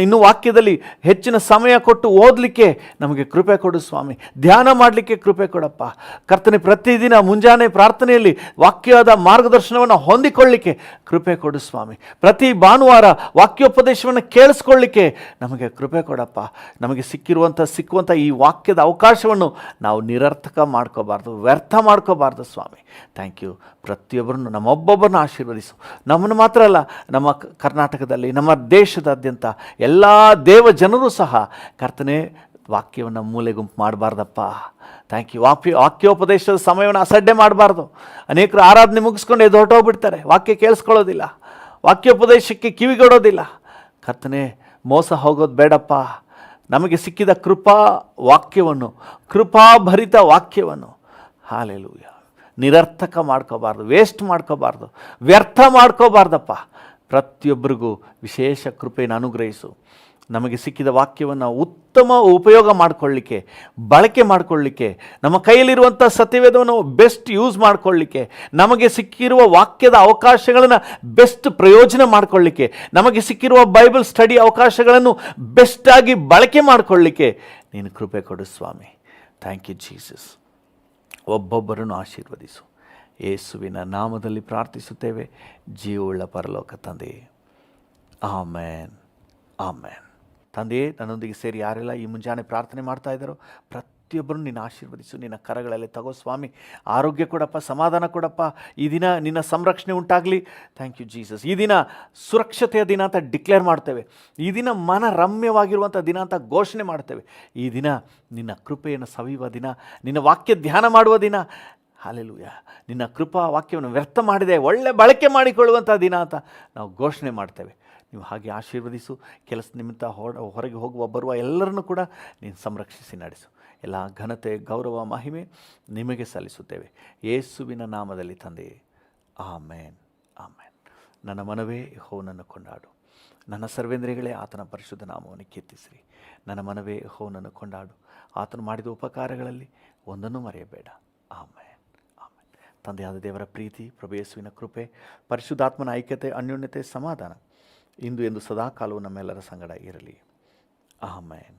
ಇನ್ನೂ ವಾಕ್ಯದಲ್ಲಿ ಹೆಚ್ಚಿನ ಸಮಯ ಕೊಟ್ಟು ಓದಲಿಕ್ಕೆ ನಮಗೆ ಕೃಪೆ ಕೊಡು ಸ್ವಾಮಿ. ಧ್ಯಾನ ಮಾಡಲಿಕ್ಕೆ ಕೃಪೆ ಕೊಡಪ್ಪ. ಕರ್ತನೆ, ಪ್ರತಿದಿನ ಮುಂಜಾನೆ ಪ್ರಾರ್ಥನೆಯಲ್ಲಿ ವಾಕ್ಯದ ಮಾರ್ಗದರ್ಶನವನ್ನು ಹೊಂದಿಕೊಳ್ಳಲಿಕ್ಕೆ ಕೃಪೆ ಕೊಡು ಸ್ವಾಮಿ. ಪ್ರತಿ ಭಾನುವಾರ ವಾಕ್ಯೋಪದೇಶವನ್ನು ಕೇಳಿಸ್ಕೊಳ್ಳಿಕ್ಕೆ ನಮಗೆ ಕೃಪೆ ಕೊಡಪ್ಪ. ನಮಗೆ ಸಿಕ್ಕುವಂಥ ಈ ವಾಕ್ಯದ ಅವಕಾಶವನ್ನು ನಾವು ನಿರರ್ಥಕ ಮಾಡ್ಕೋಬಾರ್ದು, ವ್ಯರ್ಥ ಮಾಡ್ಕೋಬಾರ್ದು ಸ್ವಾಮಿ. Thank you. ಪ್ರತಿಯೊಬ್ಬರನ್ನು, ನಮ್ಮೊಬ್ಬೊಬ್ಬರನ್ನು ಆಶೀರ್ವದಿಸು. ನಮ್ಮನ್ನು ಮಾತ್ರ ಅಲ್ಲ, ನಮ್ಮ ಕರ್ನಾಟಕದಲ್ಲಿ, ನಮ್ಮ ದೇಶದಾದ್ಯಂತ ಎಲ್ಲ ದೇವ ಜನರು ಸಹ ಕರ್ತನೆ ವಾಕ್ಯವನ್ನು ಮೂಲೆ ಗುಂಪು ಮಾಡಬಾರ್ದಪ್ಪ. Thank you. ವಾಕ್ಯೋಪದೇಶದ ಸಮಯವನ್ನು ಅಸಡ್ಡೆ ಮಾಡಬಾರ್ದು. ಅನೇಕರು ಆರಾಧನೆ ಮುಗಿಸ್ಕೊಂಡು ಎದ್ದು ಹೊರಟೋಗ್ಬಿಡ್ತಾರೆ, ವಾಕ್ಯ ಕೇಳಿಸ್ಕೊಳ್ಳೋದಿಲ್ಲ, ವಾಕ್ಯೋಪದೇಶಕ್ಕೆ ಕಿವಿಗೊಡೋದಿಲ್ಲ. ಕರ್ತನೆ, ಮೋಸ ಹೋಗೋದು ಬೇಡಪ್ಪ. ನಮಗೆ ಸಿಕ್ಕಿದ ಕೃಪಾಭರಿತ ವಾಕ್ಯವನ್ನು ಹಲ್ಲೆಲೂಯಾ ನಿರರ್ಥಕ ಮಾಡ್ಕೋಬಾರ್ದು, ವೇಸ್ಟ್ ಮಾಡ್ಕೋಬಾರ್ದು, ವ್ಯರ್ಥ ಮಾಡ್ಕೋಬಾರ್ದಪ್ಪ. ಪ್ರತಿಯೊಬ್ಬರಿಗೂ ವಿಶೇಷ ಕೃಪೆಯನ್ನು ಅನುಗ್ರಹಿಸು. ನಮಗೆ ಸಿಕ್ಕಿದ ವಾಕ್ಯವನ್ನು ಉತ್ತಮ ಉಪಯೋಗ ಮಾಡಿಕೊಳ್ಳಿಕ್ಕೆ, ಬಳಕೆ ಮಾಡಿಕೊಳ್ಳಿಕ್ಕೆ, ನಮ್ಮ ಕೈಯಲ್ಲಿರುವಂಥ ಸತ್ಯವೇದವನ್ನು ಬೆಸ್ಟ್ ಯೂಸ್ ಮಾಡಿಕೊಳ್ಳಿಕ್ಕೆ, ನಮಗೆ ಸಿಕ್ಕಿರುವ ವಾಕ್ಯದ ಅವಕಾಶಗಳನ್ನು ಬೆಸ್ಟ್ ಪ್ರಯೋಜನ ಮಾಡಿಕೊಳ್ಳಿಕ್ಕೆ, ನಮಗೆ ಸಿಕ್ಕಿರುವ ಬೈಬಲ್ ಸ್ಟಡಿ ಅವಕಾಶಗಳನ್ನು ಬೆಸ್ಟಾಗಿ ಬಳಕೆ ಮಾಡಿಕೊಳ್ಳಿಕ್ಕೆ ನೀನು ಕೃಪೆ ಕೊಡು ಸ್ವಾಮಿ. Thank you Jesus. ಒಬ್ಬೊಬ್ಬರನ್ನು ಆಶೀರ್ವದಿಸು. ಯೇಸುವಿನ ನಾಮದಲ್ಲಿ ಪ್ರಾರ್ಥಿಸುತ್ತೇವೆ, ಜೀವವುಳ್ಳ ಪರಲೋಕ ತಂದೆಯೇ. ಆಮೇನ್, ಆಮೇನ್. ತಂದೆಯೇ, ನನ್ನೊಂದಿಗೆ ಸೇರಿ ಯಾರೆಲ್ಲ ಈ ಮುಂಜಾನೆ ಪ್ರಾರ್ಥನೆ ಮಾಡ್ತಾ ಇದ್ದಾರೋ ಪ್ರತಿಯೊಬ್ಬರನ್ನು ನಿನ್ನ ಆಶೀರ್ವದಿಸು. ನಿನ್ನ ಕರಗಳಲ್ಲಿ ತಗೋ ಸ್ವಾಮಿ. ಆರೋಗ್ಯ ಕೊಡಪ್ಪ, ಸಮಾಧಾನ ಕೊಡಪ್ಪ. ಈ ದಿನ ನಿನ್ನ ಸಂರಕ್ಷಣೆ ಉಂಟಾಗಲಿ. Thank you Jesus. ಈ ದಿನ ಸುರಕ್ಷತೆಯ ದಿನ ಅಂತ ಡಿಕ್ಲೇರ್ ಮಾಡ್ತೇವೆ. ಈ ದಿನ ಮನರಮ್ಯವಾಗಿರುವಂಥ ದಿನ ಅಂತ ಘೋಷಣೆ ಮಾಡ್ತೇವೆ. ಈ ದಿನ ನಿನ್ನ ಕೃಪೆಯನ್ನು ಸವಿಯುವ ದಿನ, ನಿನ್ನ ವಾಕ್ಯ ಧ್ಯಾನ ಮಾಡುವ ದಿನ. ಹಲ್ಲೆಲೂಯ. ನಿನ್ನ ಕೃಪಾ ವಾಕ್ಯವನ್ನು ವ್ಯರ್ಥ ಮಾಡಿದೆ ಒಳ್ಳೆ ಬಳಕೆ ಮಾಡಿಕೊಳ್ಳುವಂಥ ದಿನ ಅಂತ ನಾವು ಘೋಷಣೆ ಮಾಡ್ತೇವೆ. ನೀವು ಹಾಗೆ ಆಶೀರ್ವದಿಸು. ಕೆಲಸ ನಿಮಿತ್ತ ಹೊರಗೆ ಹೋಗುವ ಬರುವ ಎಲ್ಲರನ್ನೂ ಕೂಡ ನೀನು ಸಂರಕ್ಷಿಸಿ ನಡೆಸು. ಎಲ್ಲ ಘನತೆ, ಗೌರವ, ಮಹಿಮೆ ನಿಮಗೆ ಸಲ್ಲಿಸುತ್ತೇವೆ ಯೇಸುವಿನ ನಾಮದಲ್ಲಿ ತಂದೆಯೇ. ಆಮೇನ್, ಆಮೇನ್. ನನ್ನ ಮನವೇ ಯೆಹೋವನನ್ನು ಕೊಂಡಾಡು, ನನ್ನ ಸರ್ವೇಂದ್ರಿಯಗಳೇ ಆತನ ಪರಿಶುದ್ಧ ನಾಮವನ್ನು ಕೀರ್ತಿಸಿರಿ. ನನ್ನ ಮನವೇ ಯೆಹೋವನನ್ನು ಕೊಂಡಾಡು, ಆತನು ಮಾಡಿದ ಉಪಕಾರಗಳಲ್ಲಿ ಒಂದನ್ನು ಮರೆಯಬೇಡ. ಆಮೇನ್, ಆಮೇನ್. ತಂದೆಯಾದ ದೇವರ ಪ್ರೀತಿ, ಪ್ರಭು ಯೇಸುವಿನ ಕೃಪೆ, ಪರಿಶುದ್ಧಾತ್ಮನ ಐಕ್ಯತೆ, ಅನ್ಯೋನ್ಯತೆ, ಸಮಾಧಾನ ಇಂದು ಎಂದು ಸದಾಕಾಲವೂ ನಮ್ಮೆಲ್ಲರ ಸಂಗಡ ಇರಲಿ. ಆಮೇನ್.